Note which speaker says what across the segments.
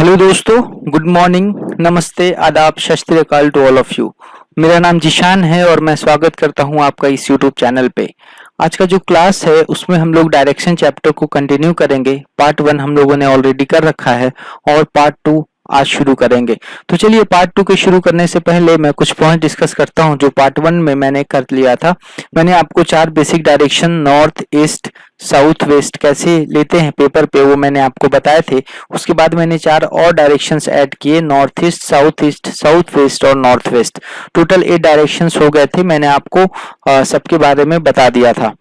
Speaker 1: Hello दोस्तों, good morning, नमस्ते, आदाब, सत श्री अकाल टू ऑल ऑफ यू। मेरा नाम जिशान है और मैं स्वागत करता हूं आपका इस यूट्यूब चैनल पे। आज का जो क्लास है उसमें हम लोग डायरेक्शन चैप्टर को कंटिन्यू करेंगे। पार्ट 1 हम लोगों ने ऑलरेडी कर रखा है और पार्ट 2 आज शुरू करेंगे। तो चलिए पार्ट 2 के शुरू करने से पहले मैं कुछ पॉइंट डिस्कस करता हूं जो पार्ट 1 में मैंने कर लिया था। मैंने आपको 4 basic direction north, east, south, west कैसे लेते हैं पेपर पे वो मैंने आपको बताए थे। उसके बाद मैंने 4 और डायरेक्शंस ऐड किए, नॉर्थ ईस्ट, साउथ वेस्ट और नॉर्थ वेस्ट। टोटल 8 डायरेक्शंस हो गए थे। मैंने आपको सबके बारे में बता दिया था।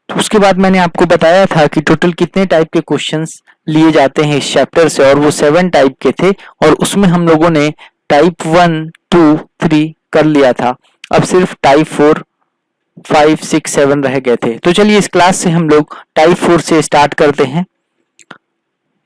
Speaker 1: तो उसके बाद मैंने आपको बताया था कि टोटल कितने टाइप के क्वेश्चंस लिए जाते हैं इस चैप्टर से, और वो 7 टाइप के थे और उसमें हम लोगों ने टाइप 1, 2, 3 कर लिया था। अब सिर्फ टाइप 4, 5, 6, 7 रह गए थे। तो चलिए इस क्लास से हम लोग टाइप 4 से स्टार्ट करते हैं।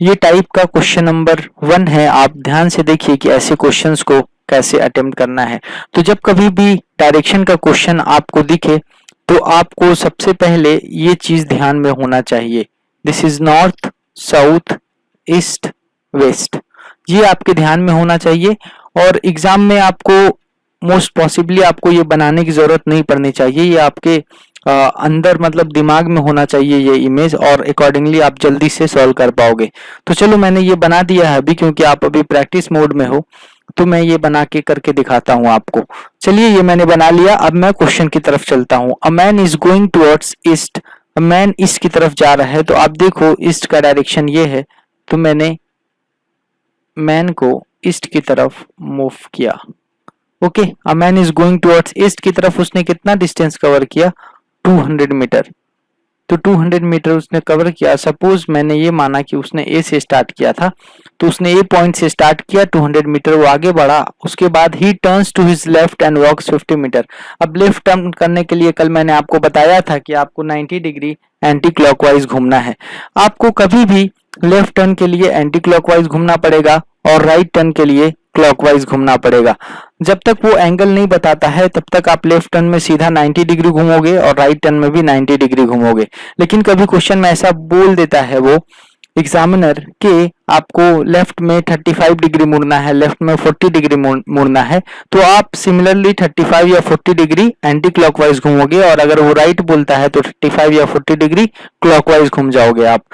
Speaker 1: ये टाइप का क्वेश्चन नंबर 1 है। आप ध्यान से देखिए कि ऐसे क्वेश्चंस को कैसे अटेम्प्ट करना है। तो जब कभी भी डायरेक्शन का क्वेश्चन आपको दिखे तो आपको सबसे पहले ये चीज ध्यान में होना चाहिए, this is north, south, east, west. ये आपके ध्यान में होना चाहिए और एग्जाम में आपको मोस्ट पॉसिबली आपको ये बनाने की जरूरत नहीं पड़नी चाहिए। ये आपके अंदर मतलब दिमाग में होना चाहिए ये इमेज, और अकॉर्डिंगली आप जल्दी से सॉल्व कर पाओगे। तो चलो मैंने ये बना दिया है अभी, क्योंकि आप अभी प्रैक्टिस मोड में हो तो मैं ये बना के करके दिखाता हूँ आपको। चलिए ये मैंने बना लिया। अब मैं क्वेश्चन की तरफ चलता हूँ। A man is going towards east, man east की तरफ जा रहा है। तो आप देखो ईस्ट का डायरेक्शन ये है, तो मैंने मैन को ईस्ट की तरफ मूव किया। Okay, a man is going towards east की तरफ उसने कितना डिस्टेंस कवर किया, 200 मीटर। तो 200 मीटर उसने कवर किया। सपोज मैंने ये माना कि उसने ए से स्टार्ट किया था, तो उसने ए पॉइंट से स्टार्ट किया, 200 मीटर वो आगे बढ़ा। उसके बाद he turns to his left and walks 50 metre. अब लेफ्ट टर्न करने के लिए कल मैंने आपको बताया था कि आपको 90 डिग्री एंटी क्लॉकवाइज घूमना है। आपको कभी भी लेफ्ट टर्न के लिए एंटी क्लॉकवाइज घूमना पड़ेगा और राइट टर्न के लिए क्लॉकवाइज घूमना पड़ेगा। जब तक वो एंगल नहीं बताता है तब तक आप लेफ्ट टर्न में सीधा 90 डिग्री घूमोगे और राइट टर्न में भी 90 डिग्री घूमोगे। लेकिन कभी क्वेश्चन में ऐसा बोल देता है वो एग्जामिनर कि आपको लेफ्ट में 35 डिग्री मुड़ना है, लेफ्ट में 40 डिग्री मुड़ना है, तो आप सिमिलरली 35 या 40 डिग्री एंटी क्लॉकवाइज घूमोगे, और अगर वो राइट बोलता है तो 35 या 40 डिग्री क्लॉकवाइज घूम जाओगे आप।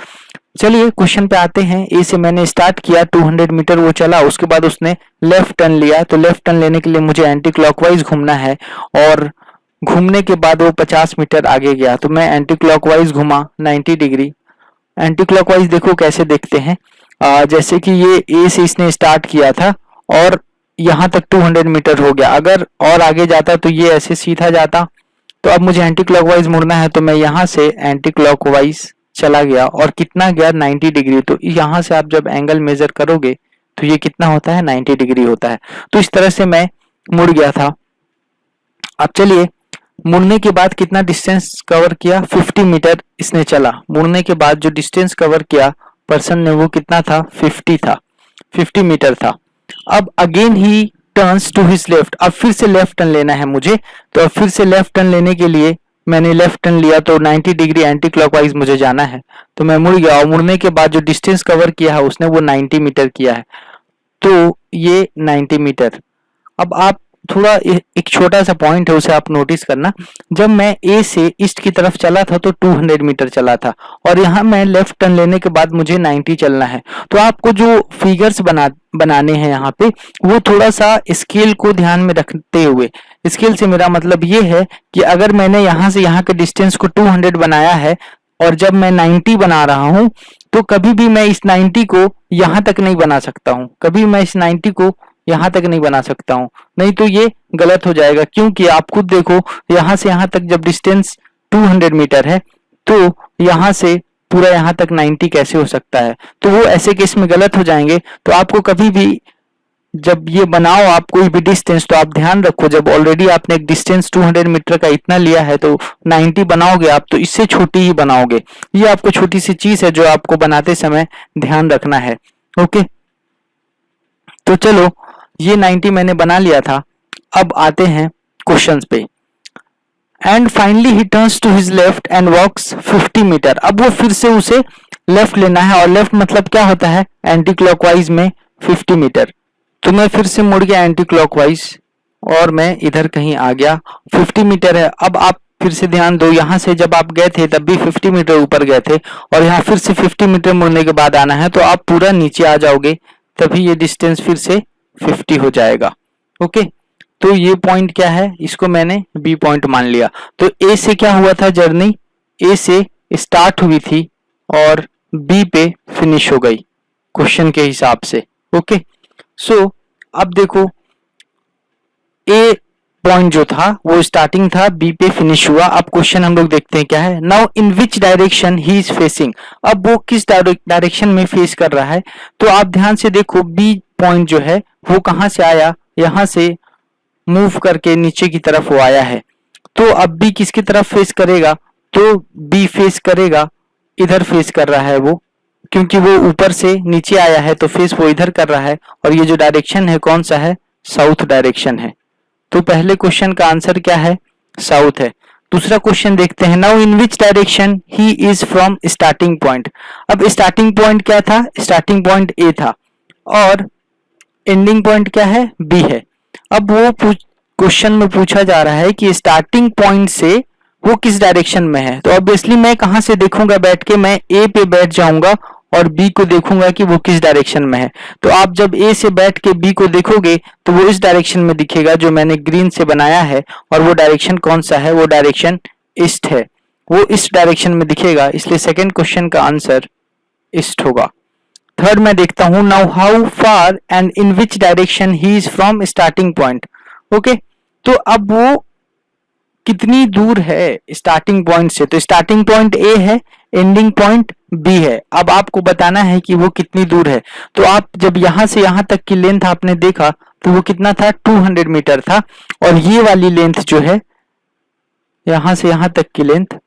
Speaker 1: चलिए क्वेश्चन पे आते हैं। ए से मैंने स्टार्ट किया, 200 मीटर वो चला, उसके बाद उसने लेफ्ट टर्न लिया। तो लेफ्ट टर्न लेने के लिए मुझे एंटी क्लॉकवाइज घूमना है, और घूमने के बाद वो 50 मीटर आगे गया। तो मैं एंटी क्लॉकवाइज घुमा 90 डिग्री। एंटी क्लॉकवाइज देखो कैसे देखते हैं, जैसे कि ये ए से इसने स्टार्ट किया था और यहाँ तक 200 मीटर हो गया। अगर और आगे जाता तो ये ऐसे सीधा जाता। तो अब मुझे एंटी क्लॉकवाइज मुड़ना है, तो मैं यहाँ से एंटी क्लॉकवाइज चला गया और कितना गया, 90 डिग्री। तो यहाँ से आप जब एंगल मेजर करोगे तो ये कितना होता है, 90 डिग्री होता है। तो इस तरह से मैं मुड़ गया था। अब चलिए मुड़ने के बाद कितना डिस्टेंस कवर किया, 50 मीटर इसने चला। मुड़ने के बाद जो डिस्टेंस कवर किया पर्सन ने वो कितना था, 50 था, 50 मीटर था। अब again he turns to his left, अब फिर से लेफ्ट टर्न लेना है मुझे। तो अब फिर से लेफ्ट टर्न लेने के लिए मैंने लेफ्ट टर्न लिया, तो 90 डिग्री एंटी क्लॉकवाइज मुझे जाना है। तो मैं मुड़ गया और मुड़ने के बाद जो डिस्टेंस कवर किया है उसने वो 90 मीटर किया है। तो ये 90 मीटर। अब आप थोड़ा एक छोटा सा पॉइंट है उसे आप नोटिस करना। जब मैं ए से ईस्ट की तरफ चला था तो 200 मीटर चला था, और यहाँ मैं लेफ्ट टर्न लेने के बाद मुझे 90 चलना है। तो आपको जो फिगर्स बनाने हैं यहाँ पे, वो थोड़ा सा स्केल को ध्यान में रखते हुए, स्केल से मेरा मतलब ये है कि अगर मैंने यहाँ से यहाँ के डिस्टेंस को 200 बनाया है और जब मैं 90 बना रहा हूँ, तो कभी भी मैं इस 90 को यहाँ तक नहीं बना सकता हूँ, कभी मैं इस 90 को यहाँ तक नहीं बना सकता हूँ, नहीं तो ये गलत हो जाएगा। क्योंकि आप खुद देखो यहाँ से यहाँ तक जब डिस्टेंस 200 मीटर है, तो यहाँ से पूरा यहाँ तक 90 कैसे हो सकता है, तो वो ऐसे केस में गलत हो जाएंगे। तो आपको कभी भी जब ये बनाओ आप कोई भी डिस्टेंस, तो आप ध्यान रखो जब ऑलरेडी आपने एक डिस्टेंस 200 मीटर का इतना लिया है तो 90 बनाओगे आप तो इससे छोटी ही बनाओगे। ये आपको छोटी सी चीज है जो आपको बनाते समय ध्यान रखना है। ओके, तो चलो ये 90 मैंने बना लिया था। अब आते हैं क्वेश्चंस पे। And finally he turns to his left and walks 50 metre. अब वो फिर से उसे लेफ्ट लेना है, और लेफ्ट मतलब क्या होता है, एंटी क्लॉकवाइज में 50 मीटर। तो मैं फिर से मुड़ गया एंटी क्लॉकवाइज और मैं इधर कहीं आ गया। 50 मीटर है। अब आप फिर से ध्यान दो, यहाँ से जब आप गए थे तब भी 50 मीटर ऊपर गए थे, और यहाँ फिर से 50 मीटर मुड़ने के बाद आना है, तो आप पूरा नीचे आ जाओगे, तभी ये डिस्टेंस फिर से 50 हो जाएगा। ओके, तो ये पॉइंट क्या है, इसको मैंने बी पॉइंट मान लिया। तो ए से क्या हुआ था, जर्नी ए से स्टार्ट हुई थी और बी पे फिनिश हो गई क्वेश्चन के हिसाब से। ओके, सो अब देखो ए पॉइंट जो था वो स्टार्टिंग था, बी पे फिनिश हुआ। अब क्वेश्चन हम लोग देखते हैं क्या है। Now in which direction he is facing. अब वो किस डायरेक्शन में फेस कर रहा है, तो आप ध्यान से देखो बी पॉइंट जो है वो कहां से आया, यहां से मूव करके नीचे की तरफ वो आया है। तो अब बी किसकी तरफ फेस करेगा, तो बी फेस करेगा, इधर फेस कर रहा है वो, क्योंकि वो ऊपर से नीचे आया है तो फेस वो इधर कर रहा है, और ये जो डायरेक्शन है कौन सा है, साउथ डायरेक्शन है। तो पहले क्वेश्चन का आंसर क्या है, साउथ है। दूसरा क्वेश्चन देखते हैं। Now in which direction he is from starting point. अब स्टार्टिंग पॉइंट क्या था, स्टार्टिंग पॉइंट ए था और एंडिंग पॉइंट क्या है, बी है। अब वो क्वेश्चन में पूछा जा रहा है कि स्टार्टिंग पॉइंट से वो किस डायरेक्शन में है। तो ऑब्वियसली मैं कहां से देखूंगा, बैठ के मैं ए पे बैठ जाऊंगा और बी को देखूंगा कि वो किस डायरेक्शन में है। तो आप जब ए से बैठ के बी को देखोगे तो वो इस डायरेक्शन में दिखेगा जो मैंने ग्रीन से बनाया है, और वो डायरेक्शन कौन सा है, वो डायरेक्शन ईस्ट है, वो इस डायरेक्शन में दिखेगा। इसलिए सेकेंड क्वेश्चन का आंसर ईस्ट होगा। थर्ड मैं देखता हूं। Now how far and in which direction he is from starting point. Okay, तो अब वो कितनी दूर है स्टार्टिंग पॉइंट से, तो स्टार्टिंग पॉइंट ए है, एंडिंग पॉइंट बी है। अब आपको बताना है कि वो कितनी दूर है। तो आप जब यहां से यहां तक की लेंथ आपने देखा तो वो कितना था, 200 मीटर था, और ये वाली लेंथ जो है यहां से यहां तक की लेंथ,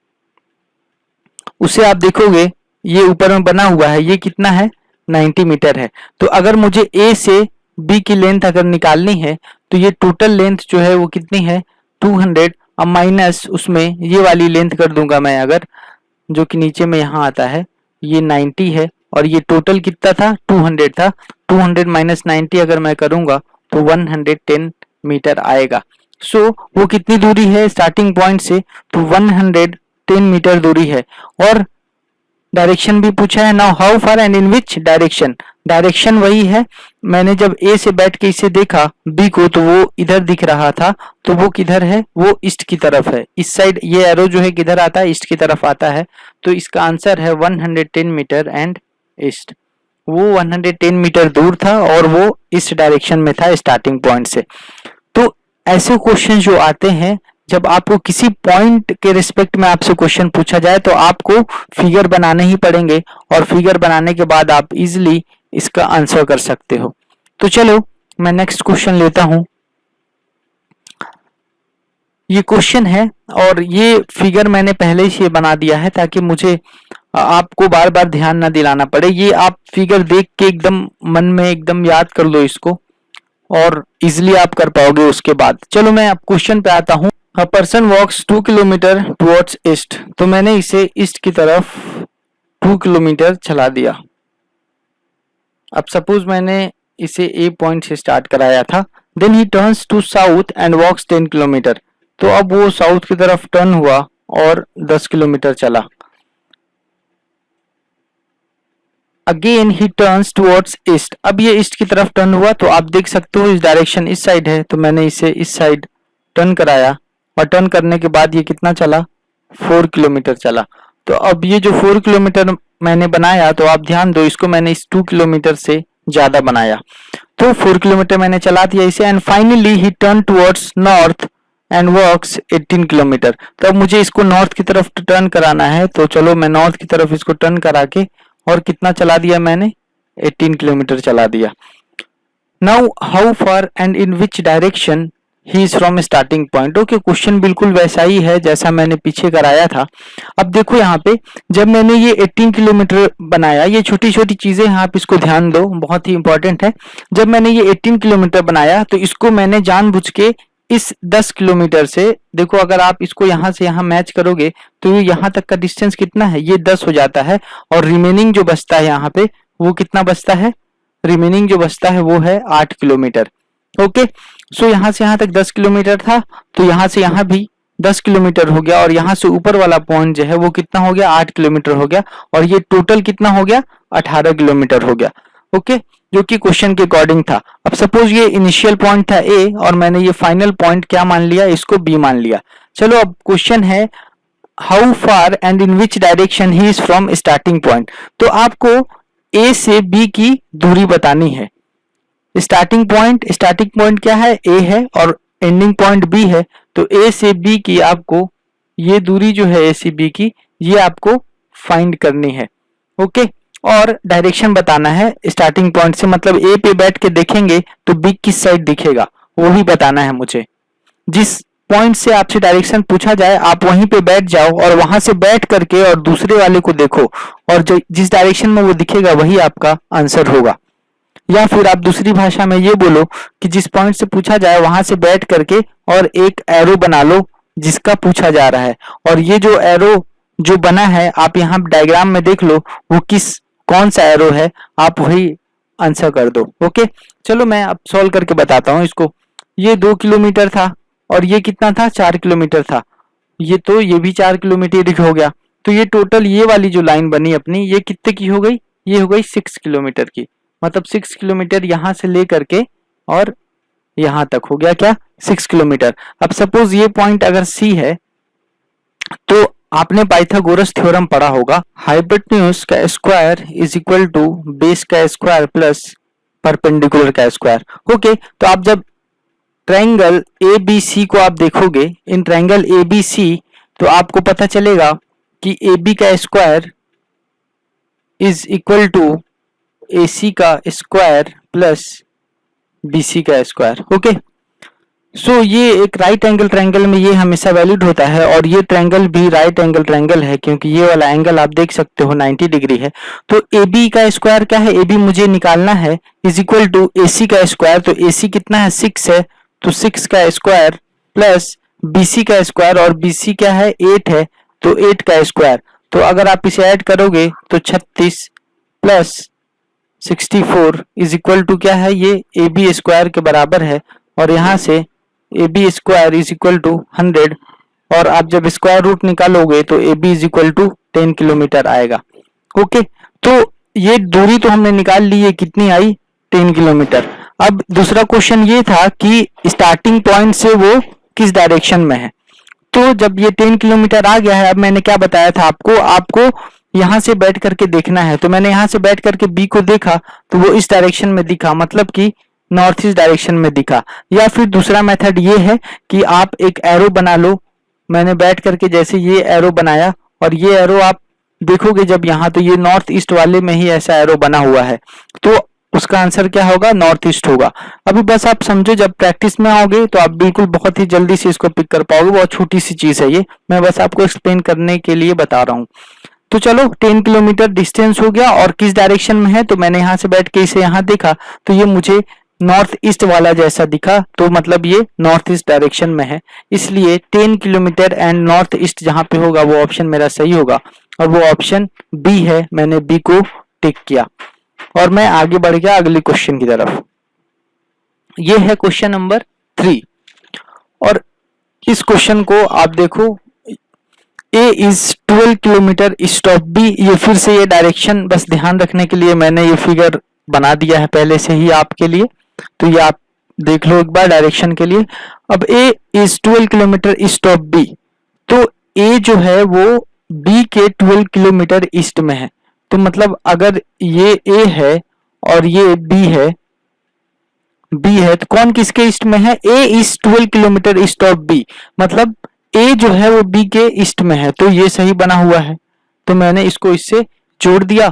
Speaker 1: उसे आप देखोगे ये ऊपर में बना हुआ है, ये कितना है, 90 मीटर है। तो अगर मुझे ए से बी की लेंथ अगर निकालनी है तो ये टोटल लेंथ जो है वो कितनी है, 200। अब माइनस उसमें ये वाली लेंथ कर दूंगा मैं, अगर जो कि नीचे में यहाँ आता है, ये 90 है और ये टोटल कितना था, 200 था। 200 माइनस 90 अगर मैं करूंगा तो 110 मीटर आएगा। सो वो कितनी दूरी है स्टार्टिंग पॉइंट से, तो 110 मीटर दूरी है। और डायरेक्शन भी पूछा है। Now how far and in which direction. Direction वही है, मैंने जब ए से बैठ के इसे देखा बी को तो वो इधर दिख रहा था, तो वो किधर है, वो ईस्ट की तरफ है। इस साइड ये एरो जो है किधर आता है, ईस्ट की तरफ आता है। तो इसका आंसर है 110 मीटर एंड ईस्ट। वो 110 मीटर दूर था और वो इस डायरेक्शन में था स्टार्टिंग पॉइंट से। तो ऐसे क्वेश्चन जो आते हैं, जब आपको किसी पॉइंट के रिस्पेक्ट में आपसे क्वेश्चन पूछा जाए तो आपको फिगर बनाने ही पड़ेंगे, और फिगर बनाने के बाद आप इजीली इसका आंसर कर सकते हो। तो चलो मैं नेक्स्ट क्वेश्चन लेता हूं। ये क्वेश्चन है और ये फिगर मैंने पहले से बना दिया है ताकि मुझे आपको बार बार ध्यान ना दिलाना पड़े। ये आप फिगर देख के एकदम मन में एकदम याद कर लो इसको, और इजिली आप कर पाओगे उसके बाद। चलो मैं अब क्वेश्चन पे आता हूँ। A person walks 2 kilometre towards east. तो मैंने इसे ईस्ट की तरफ 2 किलोमीटर चला दिया। अब सपोज मैंने इसे ए पॉइंट से स्टार्ट कराया था। Then he turns to south and walks 10 kilometre. तो अब वो साउथ की तरफ टर्न हुआ और 10 किलोमीटर चला। Again he turns towards east. अब ये ईस्ट की तरफ टर्न हुआ, तो आप देख सकते हो इस डायरेक्शन इस साइड है, तो मैंने इसे इस साइड टर्न कराया, और टर्न करने के बाद ये कितना चला, 4 किलोमीटर चला। तो अब ये जो 4 किलोमीटर मैंने बनाया, तो आप ध्यान दो, इसको मैंने इस 2 किलोमीटर से ज्यादा बनाया। तो 4 किलोमीटर मैंने चला दिया इसे, and finally he turn towards north and walks 18 kilometre. तो अब मुझे इसको नॉर्थ की तरफ टर्न कराना है, तो चलो मैं नॉर्थ की तरफ इसको टर्न करा के, और कितना चला दिया मैंने, 18 किलोमीटर चला दिया। Now how far and in which direction he is from starting point. Okay, question बिल्कुल वैसा ही है जैसा मैंने पीछे कराया था। अब देखो यहाँ पे जब मैंने ये 18 किलोमीटर बनाया, ये छोटी छोटी चीजें हैं, आप इसको ध्यान दो, बहुत ही इंपॉर्टेंट है। जब मैंने ये 18 किलोमीटर बनाया तो इसको मैंने जानबूझ के इस 10 किलोमीटर से देखो, अगर आप इसको यहाँ से यहाँ मैच करोगे तो ये यहाँ तक का डिस्टेंस कितना है, ये 10 हो जाता है। और रिमेनिंग जो बचता है यहाँ पे वो कितना बचता है, रिमेनिंग जो बचता है वो है 8 किलोमीटर। ओके, सो यहाँ से यहाँ तक 10 किलोमीटर था, तो यहाँ से यहाँ भी 10 किलोमीटर हो गया, और यहाँ से ऊपर वाला पॉइंट जो है वो कितना हो गया, 8 किलोमीटर हो गया, और ये टोटल कितना हो गया, 18 किलोमीटर हो गया। ओके, जो कि क्वेश्चन के अकॉर्डिंग था। अब सपोज ये इनिशियल पॉइंट था ए, और मैंने ये फाइनल पॉइंट क्या मान लिया, इसको बी मान लिया। चलो अब क्वेश्चन है how far and in which direction he is from starting point. तो आपको ए से बी की दूरी बतानी है। स्टार्टिंग पॉइंट क्या है, ए है, और एंडिंग पॉइंट बी है। तो ए से बी की आपको ये दूरी जो है ए से बी की, ये आपको फाइंड करनी है। ओके, और डायरेक्शन बताना है स्टार्टिंग पॉइंट से, मतलब ए पे बैठ के देखेंगे तो बी किस साइड दिखेगा वो भी बताना है मुझे। जिस पॉइंट से आपसे डायरेक्शन पूछा जाए आप वहीं पे बैठ जाओ, और वहां से बैठ करके और दूसरे वाले को देखो, और जो जिस डायरेक्शन में वो दिखेगा वही आपका आंसर होगा। या फिर आप दूसरी भाषा में ये बोलो कि जिस पॉइंट से पूछा जाए वहां से बैठ करके और एक एरो बना लो जिसका पूछा जा रहा है, और ये जो एरो जो बना है आप यहाँ डायग्राम में देख लो वो कौन सा एरो है, आप वही आंसर कर दो। ओके, चलो मैं अब सॉल्व करके बताता हूँ इसको। ये 2 किलोमीटर था, और ये कितना था, 4 किलोमीटर था। ये भी 4 किलोमीटर हो गया। तो ये टोटल ये वाली जो लाइन बनी अपनी, ये कितने की हो गई, ये हो गई 6 किलोमीटर की। मतलब 6 किलोमीटर यहाँ से लेकर के और यहाँ तक हो गया क्या, 6 किलोमीटर। अब सपोज ये पॉइंट अगर सी है, तो आपने पाइथागोरस थ्योरम पढ़ा होगा, हाइपोटेन्यूज का square is equal to base का स्क्वायर प्लस परपेंडिकुलर का स्क्वायर। ओके, तो आप जब ट्रायंगल ए बी सी को आप देखोगे, in triangle A B C, तो आपको पता चलेगा कि ए बी का स्क्वायर इज इक्वल टू ए सी का स्क्वायर प्लस बी सी का स्क्वायर। ओके, सो ये एक राइट एंगल ट्रायंगल में ये हमेशा वैलिड होता है, और ये ट्रायंगल भी राइट एंगल ट्रायंगल है क्योंकि ये वाला एंगल आप देख सकते हो 90 डिग्री है। तो ए बी का स्क्वायर क्या है, ए बी मुझे निकालना है, इज इक्वल टू ए सी का स्क्वायर। तो ए सी कितना है, 6 है, तो 6 का स्क्वायर प्लस बी सी का स्क्वायर, और बी सी क्या है, 8 है, तो 8 का स्क्वायर। तो अगर आप इसे ऐड करोगे तो 36 प्लस 64 इज इक्वल टू क्या है, ये ए बी स्क्वायर के बराबर है, और यहाँ से A B square is equal to 100, और आप जब स्क्वायर रूट निकालोगे तो A B is equal to 10 kilometre आएगा। ओके, तो ये दूरी तो हमने निकाल ली है, कितनी आई, 10 किलोमीटर। अब दूसरा क्वेश्चन ये था कि स्टार्टिंग पॉइंट से वो किस डायरेक्शन में है। तो जब ये 10 किलोमीटर आ गया है, अब मैंने क्या बताया था आपको यहाँ से बैठ करके देखना है। तो मैंने यहाँ से बैठ करके बी को देखा तो वो इस डायरेक्शन में दिखा, मतलब कि नॉर्थ ईस्ट डायरेक्शन में दिखा। या फिर दूसरा मेथड ये है कि आप एक एरो बना लो। मैंने बैठ करके जैसे ये एरो बनाया, और ये एरो आप देखोगे जब यहाँ, तो ये नॉर्थ ईस्ट वाले में ही ऐसा एरो बना हुआ है, तो उसका आंसर क्या होगा, नॉर्थ ईस्ट होगा। अभी बस आप समझो, जब प्रैक्टिस में आओगे तो आप बिल्कुल बहुत ही जल्दी से इसको पिक कर पाओगे। बहुत छोटी सी चीज है ये, मैं बस आपको एक्सप्लेन करने के लिए बता रहा हूँ। तो चलो 10 किलोमीटर डिस्टेंस हो गया, और किस डायरेक्शन में है, तो मैंने यहाँ से बैठ के इसे यहाँ देखा तो ये मुझे नॉर्थ ईस्ट वाला जैसा दिखा, तो मतलब ये नॉर्थ ईस्ट डायरेक्शन में है। इसलिए 10 किलोमीटर एंड नॉर्थ ईस्ट जहाँ पे होगा वो ऑप्शन मेरा सही होगा, और वो ऑप्शन बी है। मैंने बी को टिक किया, और मैं आगे बढ़ गया अगले क्वेश्चन की तरफ। ये है क्वेश्चन नंबर 3, और इस क्वेश्चन को आप देखो, A is 12 kilometre east of B. ये फिर से ये डायरेक्शन बस ध्यान रखने के लिए मैंने ये फिगर बना दिया है पहले से ही आपके लिए, तो ये आप देख लो एक बार डायरेक्शन के लिए। अब A is 12 kilometre east of B, तो ए जो है वो बी के 12 किलोमीटर ईस्ट में है। तो मतलब अगर ये ए है और ये बी है, तो कौन किसके ईस्ट में है, A is 12 kilometre east of B, मतलब ए जो है वो बी के ईस्ट में है, तो ये सही बना हुआ है। तो मैंने इसको इससे जोड़ दिया,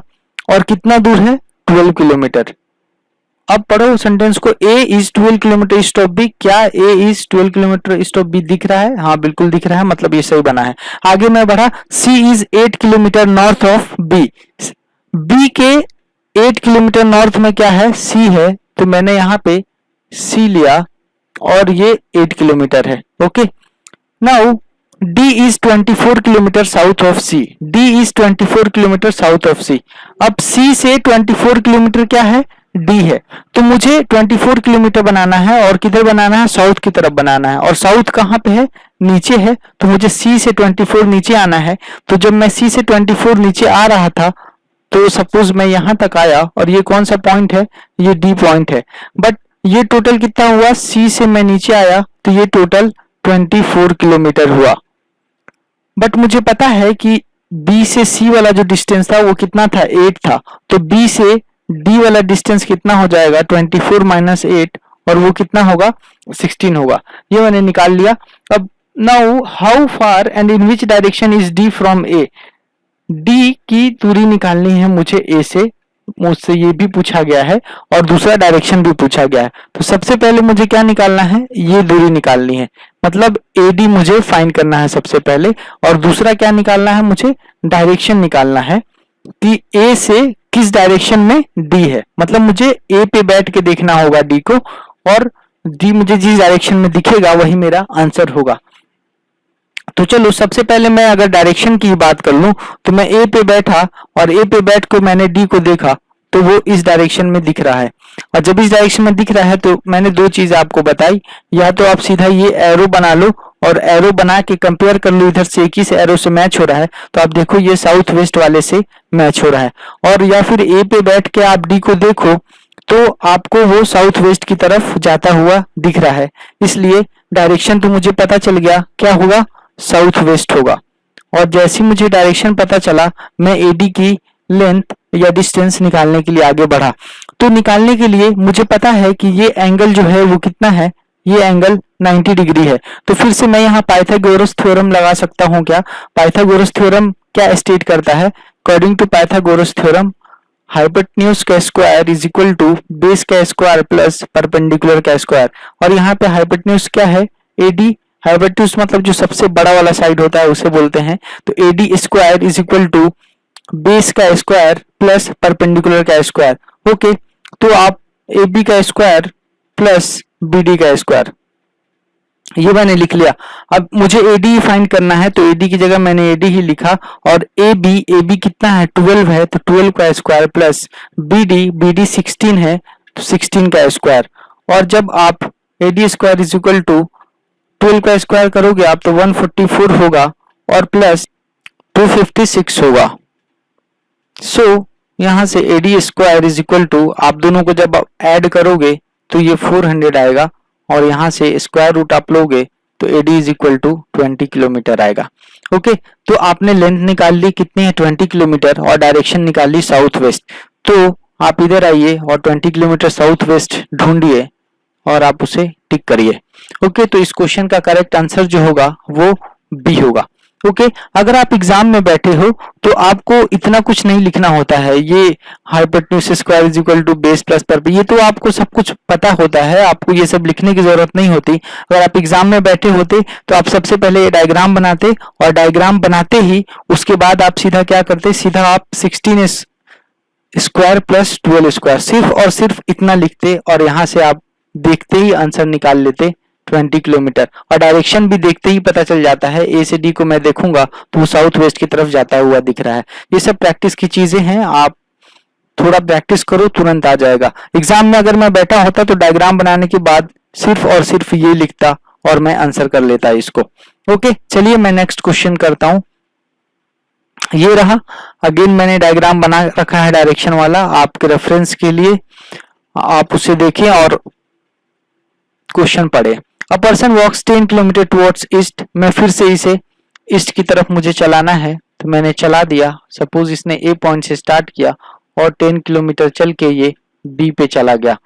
Speaker 1: और कितना दूर है, 12 किलोमीटर। अब पढ़ो सेंटेंस को, A is 12 kilometre east of B. क्या A is 12 kilometre east of B दिख रहा है, हाँ बिल्कुल दिख रहा है, मतलब ये सही बना है। आगे मैं बढ़ा, C is 8 kilometre north of B. B के 8 किलोमीटर नॉर्थ में क्या है, सी है, तो मैंने यहाँ पे सी लिया, और ये 8 किलोमीटर है। Okay, now D is 24 kilometre south of C। D is 24 kilometre south of C। अब C से 24 किलोमीटर क्या है, D है। तो मुझे 24 किलोमीटर बनाना है और किधर बनाना है, साउथ की तरफ बनाना है। और साउथ कहाँ पे है, नीचे है। तो मुझे C से 24 नीचे आना है। तो जब मैं C से 24 नीचे आ रहा था तो सपोज मैं यहां तक आया और ये कौन सा पॉइंट है, ये D पॉइंट है। बट ये टोटल कितना हुआ, C से मैं नीचे आया तो ये टोटल 24 किलोमीटर हुआ। बट मुझे पता है कि B से C वाला जो डिस्टेंस था वो कितना था, 8 था। तो B से D वाला डिस्टेंस कितना हो जाएगा, 24 माइनस 8, और वो कितना होगा, 16 होगा। ये मैंने निकाल लिया। अब now how far and in which direction is D from A। D की दूरी निकालनी है मुझे A से, मुझसे ये भी पूछा गया है और दूसरा डायरेक्शन भी पूछा गया है। तो सबसे पहले मुझे क्या निकालना है, ये दूरी निकालनी है, मतलब AD मुझे फाइंड करना है सबसे पहले। और दूसरा क्या निकालना है, मुझे डायरेक्शन निकालना है कि A से किस डायरेक्शन में D है। मतलब मुझे A पे बैठ के देखना होगा D को, और D मुझे जिस डायरेक्शन में दिखेगा वही मेरा आंसर होगा। तो चलो सबसे पहले मैं अगर डायरेक्शन की बात कर लूं तो मैं A पे बैठा और A पे बैठ कर मैंने D को देखा तो वो इस डायरेक्शन में दिख रहा है। और जब इस डायरेक्शन में दिख रहा है तो मैंने दो चीज आपको बताई, या तो आप सीधा ये एरो बना लो और एरो बना के कंपेयर कर लो, इधर से एक ही से एरो से मैच हो रहा है तो आप देखो ये साउथ वेस्ट वाले से मैच हो रहा है। और या फिर A पे बैठ के आप D को देखो तो आपको वो साउथ वेस्ट की तरफ जाता हुआ दिख रहा है। इसलिए डायरेक्शन तो मुझे पता चल गया, क्या होगा, साउथ वेस्ट होगा। और जैसे मुझे डायरेक्शन पता चला मैं AD की लेंथ या डिस्टेंस निकालने के लिए आगे बढ़ा। तो निकालने के लिए मुझे पता है कि ये एंगल जो है वो कितना है, ये एंगल 90 डिग्री है। तो फिर से मैं यहाँ पाइथागोरस थ्योरम लगा सकता हूँ। क्या पाइथागोरस थ्योरम क्या स्टेट करता है, according to Pythagoras theorem hypotenuse का square is equal to base का स्क्वायर प्लस परपेंडिकुलर का स्क्वायर। और यहाँ पे हाइपोटेन्यूज क्या है, AD। हाइपोटेन्यूज मतलब जो सबसे बड़ा वाला साइड होता है उसे बोलते हैं। तो AD square is equal to base का स्क्वायर प्लस परपेंडिकुलर का स्क्वायर। ओके, तो आप AB का स्क्वायर प्लस BD का स्क्वायर, ये मैंने लिख लिया। अब मुझे AD फाइंड करना है तो AD की जगह मैंने AD ही लिखा। और AB कितना है, 12 है तो 12 का स्क्वायर प्लस BD 16 है तो 16 का स्क्वायर। और जब आप AD square is equal to 12 का स्क्वायर करोगे आप तो 144 होगा और प्लस 256 होगा। सो यहाँ से AD square is equal to, आप दोनों को जब ऐड करोगे तो ये 400 आएगा और यहाँ से स्क्वायर रूट आप लोगे तो AD is equal to 20 kilometre आएगा। ओके, तो आपने लेंथ निकाल ली कितनी है, 20 किलोमीटर, और डायरेक्शन निकाल ली साउथ वेस्ट। तो आप इधर आइए और 20 किलोमीटर साउथ वेस्ट ढूंढिए और आप उसे टिक करिए। ओके, तो इस क्वेश्चन का करेक्ट आंसर जो होगा वो बी होगा। ओके, अगर आप एग्जाम में बैठे हो तो आपको इतना कुछ नहीं लिखना होता है, ये hypotenuse square is equal to base plus पर, ये तो आपको सब कुछ पता होता है, आपको ये सब लिखने की जरूरत नहीं होती। अगर आप एग्जाम में बैठे होते तो आप सबसे पहले ये डायग्राम बनाते और डायग्राम बनाते ही उसके बाद आप सीधा क्या करते, सीधा आप 16 स्क्वायर प्लस 12 स्क्वायर सिर्फ और सिर्फ इतना लिखते और यहाँ से आप देखते ही आंसर निकाल लेते 20 किलोमीटर। और डायरेक्शन भी देखते ही पता चल जाता है, A से D को मैं देखूंगा तो वो साउथ वेस्ट की तरफ जाता हुआ दिख रहा है। ये सब प्रैक्टिस की चीजें हैं, आप थोड़ा प्रैक्टिस करो तुरंत आ जाएगा। एग्जाम में अगर मैं बैठा होता तो डायग्राम बनाने के बाद सिर्फ और सिर्फ ये लिखता और मैं आंसर कर लेता इसको। ओके, चलिए मैं नेक्स्ट क्वेश्चन करता हूं। ये रहा, अगेन मैंने डायग्राम बना रखा है डायरेक्शन वाला आपके रेफरेंस के लिए, आप उसे देखें और क्वेश्चन पढ़े। A person walks 10 kilometre towards east, मैं फिर से इसे ईस्ट की तरफ मुझे चलाना है तो मैंने चला दिया। सपोज इसने A पॉइंट से स्टार्ट किया और 10 किलोमीटर चल के ये B पे चला गया।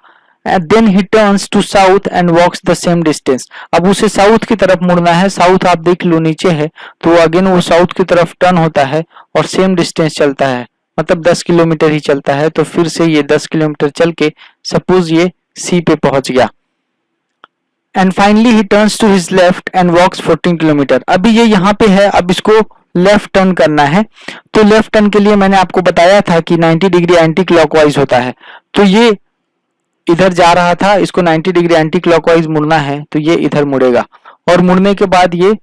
Speaker 1: And then he turns to south and walks the same distance. अब उसे साउथ की तरफ मुड़ना है, साउथ आप देख लो नीचे है तो अगेन वो साउथ की तरफ टर्न होता है और सेम डिस्टेंस चलता है, मतलब 10 किलोमीटर ही चलता है। तो फिर से ये 10 किलोमीटर चल के सपोज ये C पे पहुंच गया। And finally he turns to his left and walks 14 kilometre. अभी ये यहाँ पे है, अब इसको लेफ्ट टर्न करना है। तो लेफ्ट टर्न के लिए मैंने आपको बताया था कि 90 डिग्री एंटी क्लॉकवाइज होता है। तो ये इधर जा रहा था, इसको 90 डिग्री एंटी क्लॉकवाइज मुड़ना है तो ये इधर मुड़ेगा, और मुड़ने के बाद ये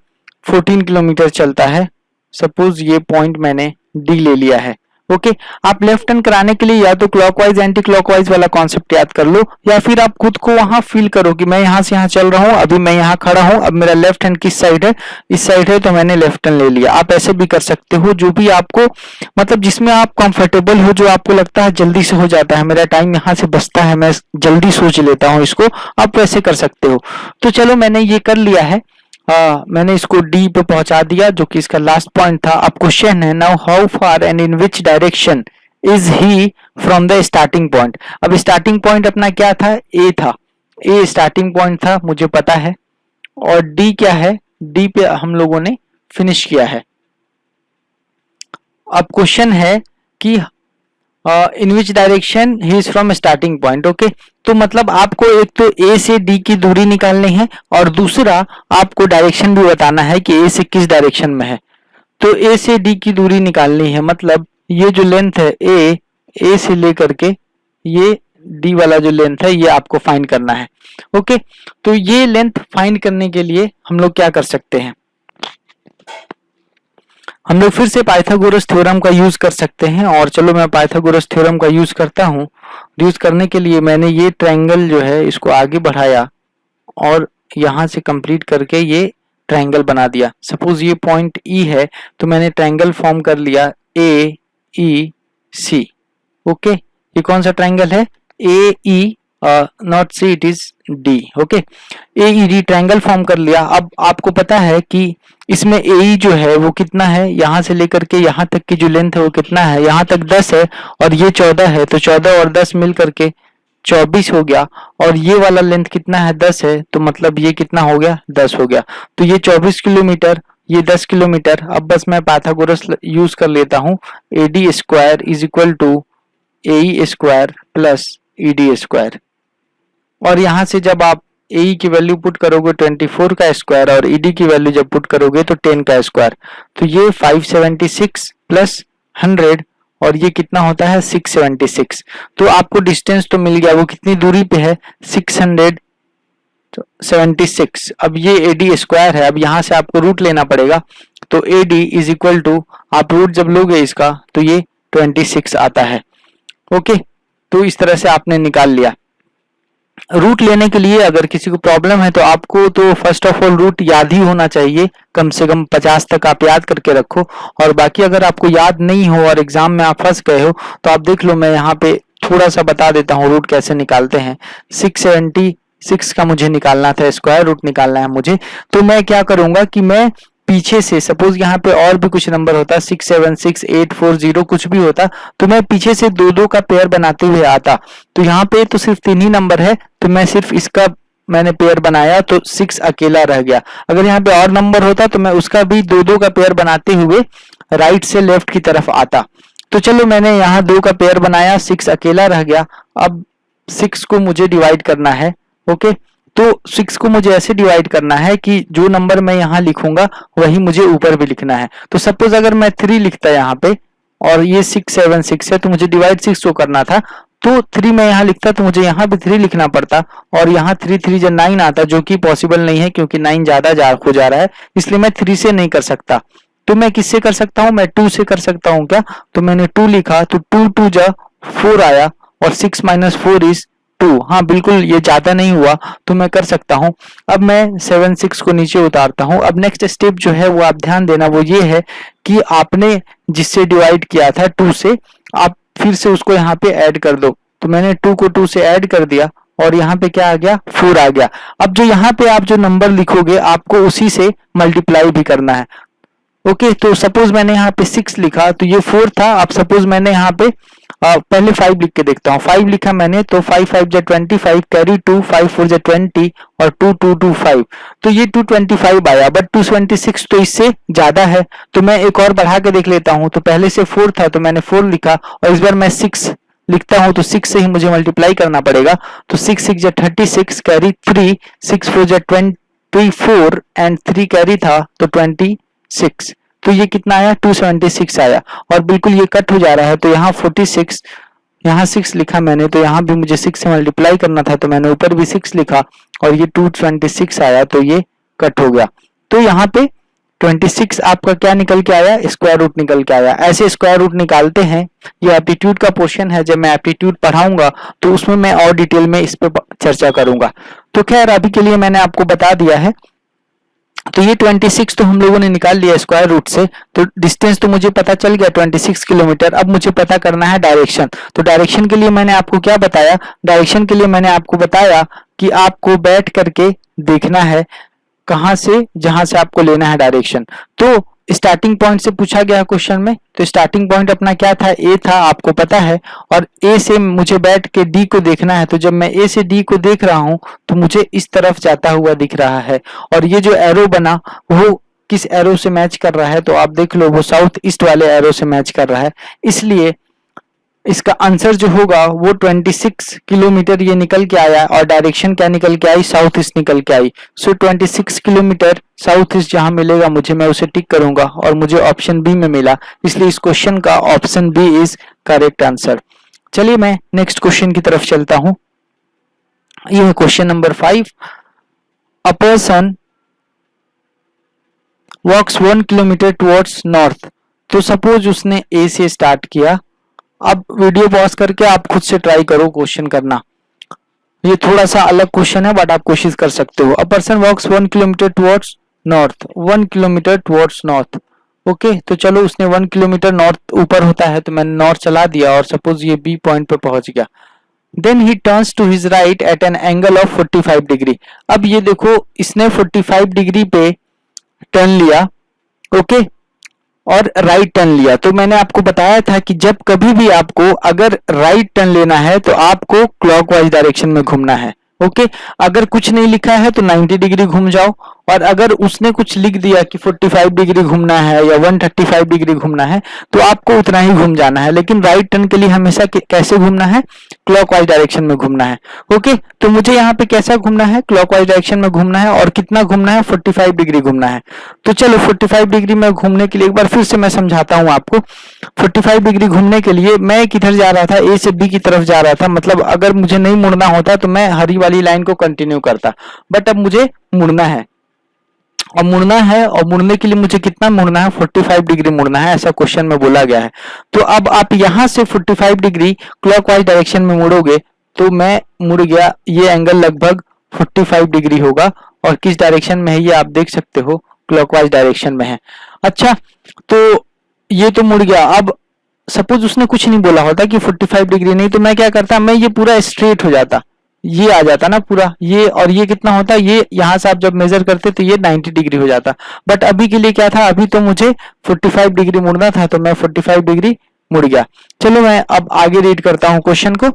Speaker 1: 14 किलोमीटर चलता है। सपोज ये पॉइंट मैंने डी ले लिया है। ओके, आप लेफ्ट टर्न कराने के लिए या तो क्लॉकवाइज एंटी क्लॉकवाइज वाला कॉन्सेप्ट याद कर लो, या फिर आप खुद को वहां फील करो कि मैं यहां से यहां चल रहा हूं, अभी मैं यहां खड़ा हूं, अब मेरा लेफ्ट हैंड किस साइड है, इस साइड है, तो मैंने लेफ्ट टर्न ले लिया। आप ऐसे भी कर सकते हो, जो भी आपको मतलब जिसमें आप कंफर्टेबल हो, जो आपको लगता है जल्दी से हो जाता है, मेरा टाइम यहाँ से बचता है, मैं जल्दी सोच लेता हूँ इसको, आप वैसे कर सकते हो। तो चलो मैंने ये कर लिया है, मैंने इसको डी पे पहुंचा दिया, जो कि इसका लास्ट पॉइंट था। अब क्वेश्चन है, now how far and in which direction is he from the starting point. अब स्टार्टिंग पॉइंट अपना क्या था, ए था, ए स्टार्टिंग पॉइंट था, मुझे पता है, और डी क्या है, डी पे हम लोगों ने फिनिश किया है। अब क्वेश्चन है कि in which direction he is from starting point. Okay, तो मतलब आपको एक तो ए से डी की दूरी निकालनी है, और दूसरा आपको डायरेक्शन भी बताना है कि ए से किस डायरेक्शन में है। तो ए से डी की दूरी निकालनी है, मतलब ये जो लेंथ है ए से लेकर के ये डी वाला जो लेंथ है, ये आपको फाइंड करना है। ओके, तो ये लेंथ फाइंड करने के लिए हम लोग क्या कर सकते हैं, हम लोग फिर से पाइथागोरस थ्योरम का यूज कर सकते हैं। और चलो मैं पाइथागोरस थ्योरम का यूज करता हूँ। यूज करने के लिए मैंने ये ट्रायंगल जो है इसको आगे बढ़ाया, और यहाँ से कंप्लीट करके ये ट्रायंगल बना दिया। सपोज ये पॉइंट ई है, तो मैंने ट्रायंगल फॉर्म कर लिया ए ई सी। ओके, ये कौन सा ट्रायंगल है, A E, not C, it is D. Okay, A E D triangle form कर लिया। अब आपको पता है कि इसमें ए ई जो है वो कितना है, यहाँ से लेकर के यहाँ तक की जो लेंथ है वो कितना है, यहाँ तक 10 है, और ये 14 है, तो 14 और 10 मिल करके 24 हो गया, और ये वाला लेंथ कितना है, 10 है, तो मतलब ये कितना हो गया, 10 हो गया। तो ये 24 किलोमीटर, ये 10 किलोमीटर। अब बस मैं पाइथागोरस यूज कर लेता हूँ, A D square is equal to A E square plus E D square, और यहाँ से जब आप ए ई की वैल्यू पुट करोगे 24 का स्क्वायर, और ई डी की वैल्यू जब पुट करोगे तो 10 का स्क्वायर, तो ये 576 प्लस 100, और ये कितना होता है, 676। तो आपको डिस्टेंस तो मिल गया, वो कितनी दूरी पे है, 676। अब ये ए डी स्क्वायर है, अब यहाँ से आपको रूट लेना पड़ेगा, तो A D is equal to, आप रूट जब लोगे इसका तो ये 26 आता है। ओके, तो इस तरह से आपने निकाल लिया। रूट लेने के लिए अगर किसी को प्रॉब्लम है तो आपको तो फर्स्ट ऑफ ऑल रूट याद ही होना चाहिए, कम से कम 50 तक आप याद करके रखो। और बाकी अगर आपको याद नहीं हो और एग्जाम में आप फंस गए हो तो आप देख लो, मैं यहाँ पे थोड़ा सा बता देता हूँ रूट कैसे निकालते हैं। 676 का मुझे निकालना था, स्क्वायर रूट निकालना है मुझे। तो मैं क्या करूंगा कि मैं पीछे से, सपोज यहाँ पे और भी कुछ नंबर होता, 676 840 कुछ भी होता, तो मैं पीछे से दो दो का पेयर बनाते हुए आता। तो यहाँ पे तो सिर्फ 3 ही नंबर है, तो मैं सिर्फ इसका मैंने पेयर बनाया, तो 6 अकेला रह गया। अगर यहाँ पे और नंबर होता तो मैं उसका भी दो दो का पेयर बनाते हुए राइट से लेफ्ट की तरफ आता। तो चलो मैंने यहाँ 2 का पेयर बनाया, 6 अकेला रह गया। अब 6 को मुझे डिवाइड करना है। ओके, तो 6 को मुझे ऐसे डिवाइड करना है कि जो नंबर मैं यहाँ लिखूंगा वही मुझे ऊपर भी लिखना है। तो सपोज अगर मैं 3 लिखता यहाँ पे, और ये 676 है, तो मुझे डिवाइड 6 को करना था, तो 3 मैं यहाँ लिखता तो मुझे यहाँ भी 3 लिखना पड़ता, और यहाँ 3 3 जब 9 आता, जो कि पॉसिबल नहीं है क्योंकि 9 ज्यादा हो जा रहा है, इसलिए मैं 3 से नहीं कर सकता। तो मैं किससे कर सकता हूँ, मैं 2 से कर सकता हूँ क्या, तो मैंने 2 लिखा, तो 2 2 जा 4 आया, और 6 - 4 इज 2। हाँ बिल्कुल, ये ज्यादा नहीं हुआ, तो मैं कर सकता हूँ। अब मैं 7 6 को नीचे उतारता हूँ। अब नेक्स्ट स्टेप जो है वो आप ध्यान देना, वो ये है कि आपने जिससे डिवाइड किया था 2 से, आप फिर से उसको यहाँ पे ऐड कर दो। तो मैंने 2 को 2 से ऐड कर दिया, और यहाँ पे क्या आ गया, 4 आ गया। अब जो यहाँ पे आप जो नंबर लिखोगे आपको उसी से मल्टीप्लाई भी करना है। ओके, तो सपोज मैंने यहाँ पे 6 लिखा, तो ये 4 था। अब सपोज मैंने यहाँ पे पहले 5 लिख के देखता हूँ। 5 लिखा मैंने, तो 5 5 जा 25, कैरी 2, 5 4 जा 20, और 2 2 2 5, तो ये 225 आया। बट 226 तो इससे ज्यादा है, तो मैं एक और बढ़ा के देख लेता हूँ। तो पहले से 4 था, तो मैंने 4 लिखा, और इस बार मैं 6 लिखता हूँ, तो 6 से ही मुझे मल्टीप्लाई करना पड़ेगा। तो 6 6 जा 36, कैरी 3, 6 4 जा 24, एंड 3 कैरी था, तो 26। तो ये कितना आया, 276 आया। और बिल्कुल ये कट हो जा रहा है, तो यहाँ 46 यहाँ 6 लिखा मैंने, तो यहाँ भी मुझे 6 से मल्टीप्लाई करना था, तो मैंने ऊपर भी 6 लिखा और ये 226 आया, तो ये कट हो गया। तो यहाँ पे 26 आपका क्या निकल के आया, स्क्वायर रूट निकल के आया। ऐसे स्क्वायर रूट निकालते हैं। ये एप्टीट्यूड का पोर्शन है, जब मैं एप्टीट्यूड पढ़ाऊंगा तो उसमें मैं और डिटेल में इस पे चर्चा करूंगा। तो खैर अभी के लिए मैंने आपको बता दिया है। तो ये 26 तो हम लोगों ने निकाल लिया स्क्वायर रूट से, तो डिस्टेंस तो मुझे पता चल गया 26 किलोमीटर। अब मुझे पता करना है डायरेक्शन। तो डायरेक्शन के लिए मैंने आपको क्या बताया, डायरेक्शन के लिए मैंने आपको बताया कि आपको बैठ करके देखना है कहां से, जहां से आपको लेना है डायरेक्शन। तो स्टार्टिंग पॉइंट से पूछा गया क्वेश्चन में, तो स्टार्टिंग पॉइंट अपना क्या था, ए था, आपको पता है, और ए से मुझे बैठ के डी को देखना है। तो जब मैं ए से डी को देख रहा हूं तो मुझे इस तरफ जाता हुआ दिख रहा है, और ये जो एरो बना वो किस एरो से मैच कर रहा है, तो आप देख लो वो साउथ ईस्ट वाले एरो से मैच कर रहा है। इसलिए इसका आंसर जो होगा वो 26 किलोमीटर ये निकल के आया, और डायरेक्शन क्या निकल के आई, साउथ ईस्ट निकल के आई। सो 26 किलोमीटर साउथ ईस्ट जहां मिलेगा मुझे, मैं उसे टिक करूंगा, और मुझे ऑप्शन बी में मिला, इसलिए इस क्वेश्चन का option B is correct answer. चलिए मैं नेक्स्ट क्वेश्चन की तरफ चलता हूं। ये है question number 5। A person walks 1 kilometre towards north. तो सपोज उसने ए से स्टार्ट किया। अब वीडियो पॉज करके आप खुद से ट्राई करो क्वेश्चन करना। ये थोड़ा सा अलग क्वेश्चन है, बट आप कोशिश कर सकते हो। A person walks 1 kilometre towards north, 1 kilometre towards north. Okay, तो चलो उसने 1 किलोमीटर नॉर्थ ऊपर होता है, तो मैंने नॉर्थ चला दिया, और सपोज ये बी पॉइंट पे पहुंच गया। Then he turns to his right at an angle of 45 degree. अब ये देखो इसने 45 डिग्री पे टर्न लिया, ओके, और राइट टर्न लिया। तो मैंने आपको बताया था कि जब कभी भी आपको अगर राइट टर्न लेना है तो आपको क्लॉकवाइज डायरेक्शन में घूमना है। ओके, अगर कुछ नहीं लिखा है तो 90 डिग्री घूम जाओ, और अगर उसने कुछ लिख दिया कि 45 डिग्री घूमना है या 135 डिग्री घूमना है तो आपको उतना ही घूम जाना है। लेकिन राइट टर्न के लिए हमेशा कैसे घूमना है, क्लॉकवाइज डायरेक्शन में घूमना है। ओके, तो मुझे यहाँ पे कैसा घूमना है, क्लॉकवाइज डायरेक्शन में घूमना है, और कितना घूमना है, 45 डिग्री घूमना है। तो चलो 45 डिग्री में घूमने के लिए एक बार फिर से मैं समझाता हूँ आपको। 45 डिग्री घूमने के लिए मैं किधर जा रहा था, ए से बी की तरफ जा रहा था। मतलब अगर मुझे नहीं मुड़ना होता तो मैं हरी वाली लाइन को कंटिन्यू करता, बट अब मुझे मुड़ना है, और मुड़ना है, और मुड़ने के लिए मुझे कितना मुड़ना है, 45 डिग्री मुड़ना है, ऐसा क्वेश्चन में बोला गया है। तो अब आप यहां से 45 डिग्री क्लॉकवाइज डायरेक्शन में मुड़ोगे तो मैं मुड़ गया, ये एंगल लगभग 45 डिग्री होगा, और किस डायरेक्शन में है ये आप देख सकते हो, क्लॉकवाइज डायरेक्शन में है। अच्छा, तो ये तो मुड़ गया। अब सपोज उसने कुछ नहीं बोला होता कि 45 डिग्री नहीं, तो मैं क्या करता, मैं ये पूरा स्ट्रेट हो जाता, ये आ जाता ना पूरा, ये और ये कितना होता, ये यहाँ से आप जब मेजर करते तो ये 90 डिग्री हो जाता। बट अभी के लिए क्या था, अभी तो मुझे 45 डिग्री मुड़ना था, तो मैं 45 डिग्री मुड़ गया। चलो मैं अब आगे रीड करता हूँ क्वेश्चन को।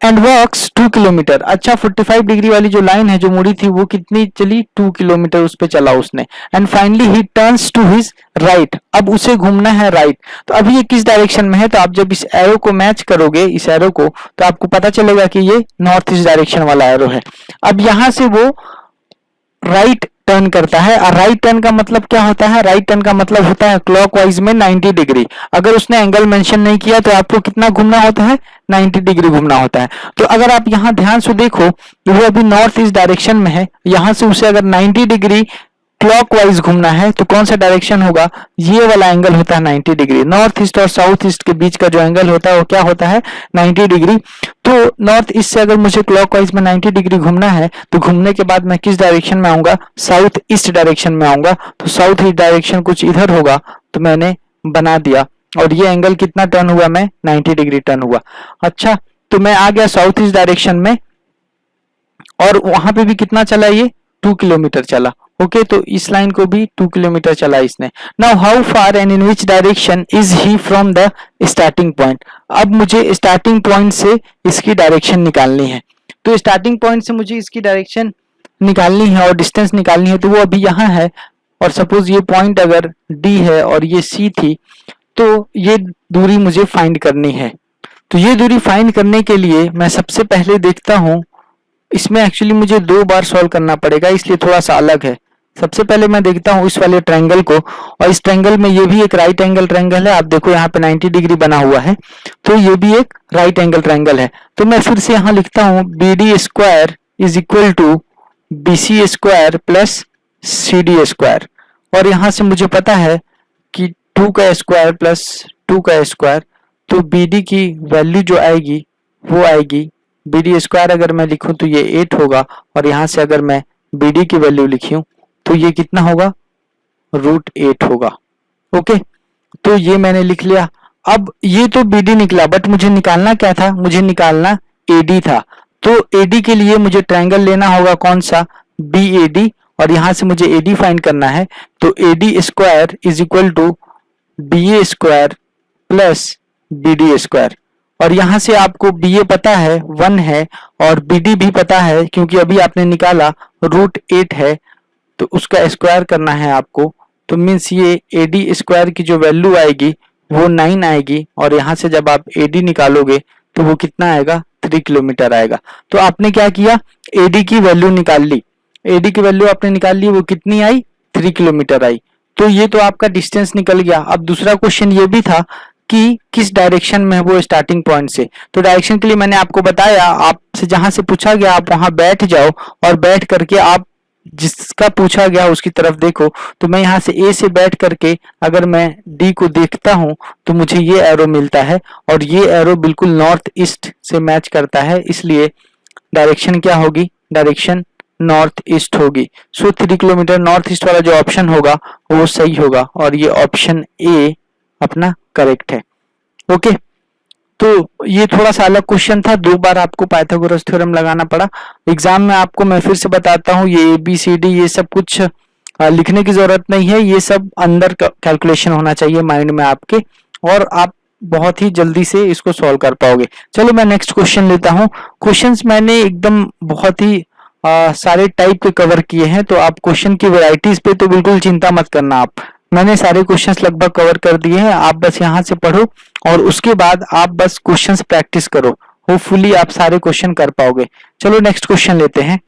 Speaker 1: And walks 2 kilometre. अच्छा, 45 डिग्री वाली जो लाइन है जो मुड़ी थी वो कितनी चली, 2 किलोमीटर उस पे चला उसने। And finally he turns to his right. अब उसे घूमना है राइट। तो अभी ये किस डायरेक्शन में है, तो आप जब इस एरो को मैच करोगे, इस एरो को, तो आपको पता चलेगा कि ये नॉर्थ ईस्ट डायरेक्शन वाला एरो है। अब यहां से वो राइट टर्न करता है, और राइट टर्न का मतलब क्या होता है, राइट टर्न का मतलब होता है क्लॉकवाइज में 90 डिग्री। अगर उसने एंगल मेंशन नहीं किया तो आपको कितना घूमना होता है, 90 डिग्री घूमना होता है। तो अगर आप यहाँ ध्यान से देखो तो वो अभी नॉर्थ ईस्ट डायरेक्शन में है, यहां से उसे अगर 90 डिग्री क्लॉकवाइज घूमना है तो कौन सा डायरेक्शन होगा, ये वाला एंगल होता है 90 डिग्री। नॉर्थ ईस्ट और साउथ ईस्ट के बीच का जो एंगल होता है वो क्या होता है, 90 डिग्री। तो नॉर्थ ईस्ट से अगर मुझे क्लॉकवाइज में 90 डिग्री घूमना है तो घूमने के बाद मैं किस डायरेक्शन में आऊंगा, साउथ ईस्ट डायरेक्शन में आऊंगा। तो साउथ ईस्ट डायरेक्शन कुछ इधर होगा, तो मैंने बना दिया, और ये एंगल कितना टर्न हुआ, मैं 90 डिग्री टर्न हुआ। अच्छा, तो मैं आ गया साउथ ईस्ट डायरेक्शन में, और वहां पे भी कितना चला, ये 2 किलोमीटर चला। ओके, तो इस लाइन को भी 2 किलोमीटर चला इसने। Now how far and in which direction is he from the starting point. अब मुझे स्टार्टिंग पॉइंट से इसकी डायरेक्शन निकालनी है। तो स्टार्टिंग पॉइंट से मुझे इसकी डायरेक्शन निकालनी है और डिस्टेंस निकालनी है। तो वो अभी यहाँ है, और सपोज ये पॉइंट अगर डी है और ये सी थी, तो ये दूरी मुझे फाइंड करनी है। तो ये दूरी फाइंड करने के लिए मैं सबसे पहले देखता हूं, इसमें एक्चुअली मुझे 2 बार सॉल्व करना पड़ेगा, इसलिए थोड़ा सा अलग है। सबसे पहले मैं देखता हूँ इस वाले ट्रायंगल को, और इस ट्रायंगल में ये भी एक राइट एंगल ट्रायंगल है। आप देखो यहाँ पे 90 डिग्री बना हुआ है, तो ये भी एक राइट एंगल ट्रायंगल है। तो मैं फिर से यहाँ लिखता हूँ BD square is equal to BC square plus CD square, और यहाँ से मुझे पता है कि 2 का स्क्वायर प्लस 2 का स्क्वायर, तो BD की वैल्यू जो आएगी वो आएगी, BD स्क्वायर अगर मैं लिखूं तो ये 8 होगा, और यहाँ से अगर मैं BD की वैल्यू लिखूं तो ये कितना होगा, √8 होगा। ओके, तो ये मैंने लिख लिया। अब ये तो BD निकला, बट मुझे निकालना क्या था, मुझे निकालना AD था। तो AD के लिए मुझे ट्रायंगल लेना होगा कौन सा, BAD, और यहां से मुझे AD फाइंड करना है। तो AD square is equal to BA square plus BD square, और यहां से आपको BA पता है 1 है, और BD भी पता है क्योंकि अभी आपने निकाला √8 है, तो उसका स्क्वायर करना है आपको। तो मीन्स ये AD स्क्वायर की जो वैल्यू आएगी वो 9 आएगी, और यहाँ से जब आप AD निकालोगे तो वो कितना आएगा, 3 किलोमीटर आएगा। तो आपने क्या किया, AD की वैल्यू निकाल ली, AD की वैल्यू आपने निकाल ली, वो कितनी आई, 3 किलोमीटर आई। तो ये तो आपका डिस्टेंस निकल गया। अब दूसरा क्वेश्चन ये भी था कि किस डायरेक्शन में है वो स्टार्टिंग पॉइंट से। तो डायरेक्शन के लिए मैंने आपको बताया, आपसे जहां से पूछा गया आप वहां बैठ जाओ, और बैठ करके आप जिसका पूछा गया उसकी तरफ देखो। तो मैं यहाँ से A से बैठ करके अगर मैं D को देखता हूँ तो मुझे ये एरो मिलता है, और ये एरो बिल्कुल नॉर्थ ईस्ट से मैच करता है, इसलिए डायरेक्शन क्या होगी, डायरेक्शन नॉर्थ ईस्ट होगी। सो 3 किलोमीटर नॉर्थ ईस्ट वाला जो ऑप्शन होगा वो सही होगा, और ये ऑप्शन A अपना करेक्ट है। ओके, तो ये थोड़ा सा अलग क्वेश्चन था, 2 बार आपको पाइथागोरस थ्योरम लगाना पड़ा। एग्जाम में आपको मैं फिर से बताता हूँ, ये ABCD ये सब कुछ लिखने की जरूरत नहीं है, ये सब अंदर कैलकुलेशन होना चाहिए माइंड में आपके, और आप बहुत ही जल्दी से इसको सॉल्व कर पाओगे। चलो मैं नेक्स्ट क्वेश्चन लेता हूँ। क्वेश्चंस मैंने एकदम बहुत ही सारे टाइप के कवर किए हैं, तो आप क्वेश्चन की वैरायटीज पे तो बिल्कुल चिंता मत करना। आप, मैंने सारे क्वेश्चंस लगभग कवर कर दिए हैं, आप बस यहाँ से पढ़ो और उसके बाद आप बस क्वेश्चंस प्रैक्टिस करो, होपफुली आप सारे क्वेश्चन कर पाओगे। चलो नेक्स्ट क्वेश्चन लेते हैं।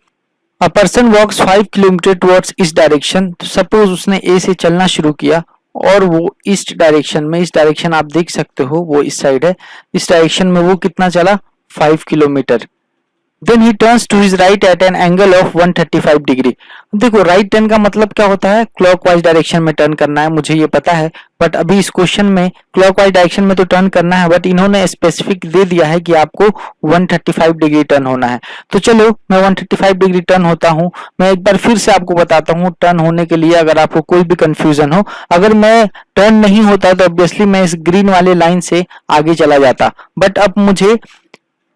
Speaker 1: A person walks 5 kilometre towards east direction. तो सपोज उसने ए से चलना शुरू किया और वो ईस्ट डायरेक्शन में, इस डायरेक्शन आप देख सकते हो वो इस साइड है, इस डायरेक्शन में वो कितना चला, 5 kilometre. Then he turns to his right at an angle of 135 degree. देखो राइट टर्न का मतलब क्या होता है, क्लॉकवाइज डायरेक्शन में टर्न करना है, मुझे ये पता है, बट अभी इस क्वेश्चन में क्लॉकवाइज डायरेक्शन में तो टर्न करना है, बट इन्होंने स्पेसिफिक दे दिया है कि आपको 135 डिग्री टर्न होना है। तो चलो मैं 135 डिग्री टर्न होता हूँ। मैं एक बार फिर से आपको बताता हूँ टर्न होने के लिए, अगर आपको कोई भी कंफ्यूजन हो, अगर मैं टर्न नहीं होता तो ऑब्वियसली मैं इस ग्रीन वाले लाइन से आगे चला जाता, बट अब मुझे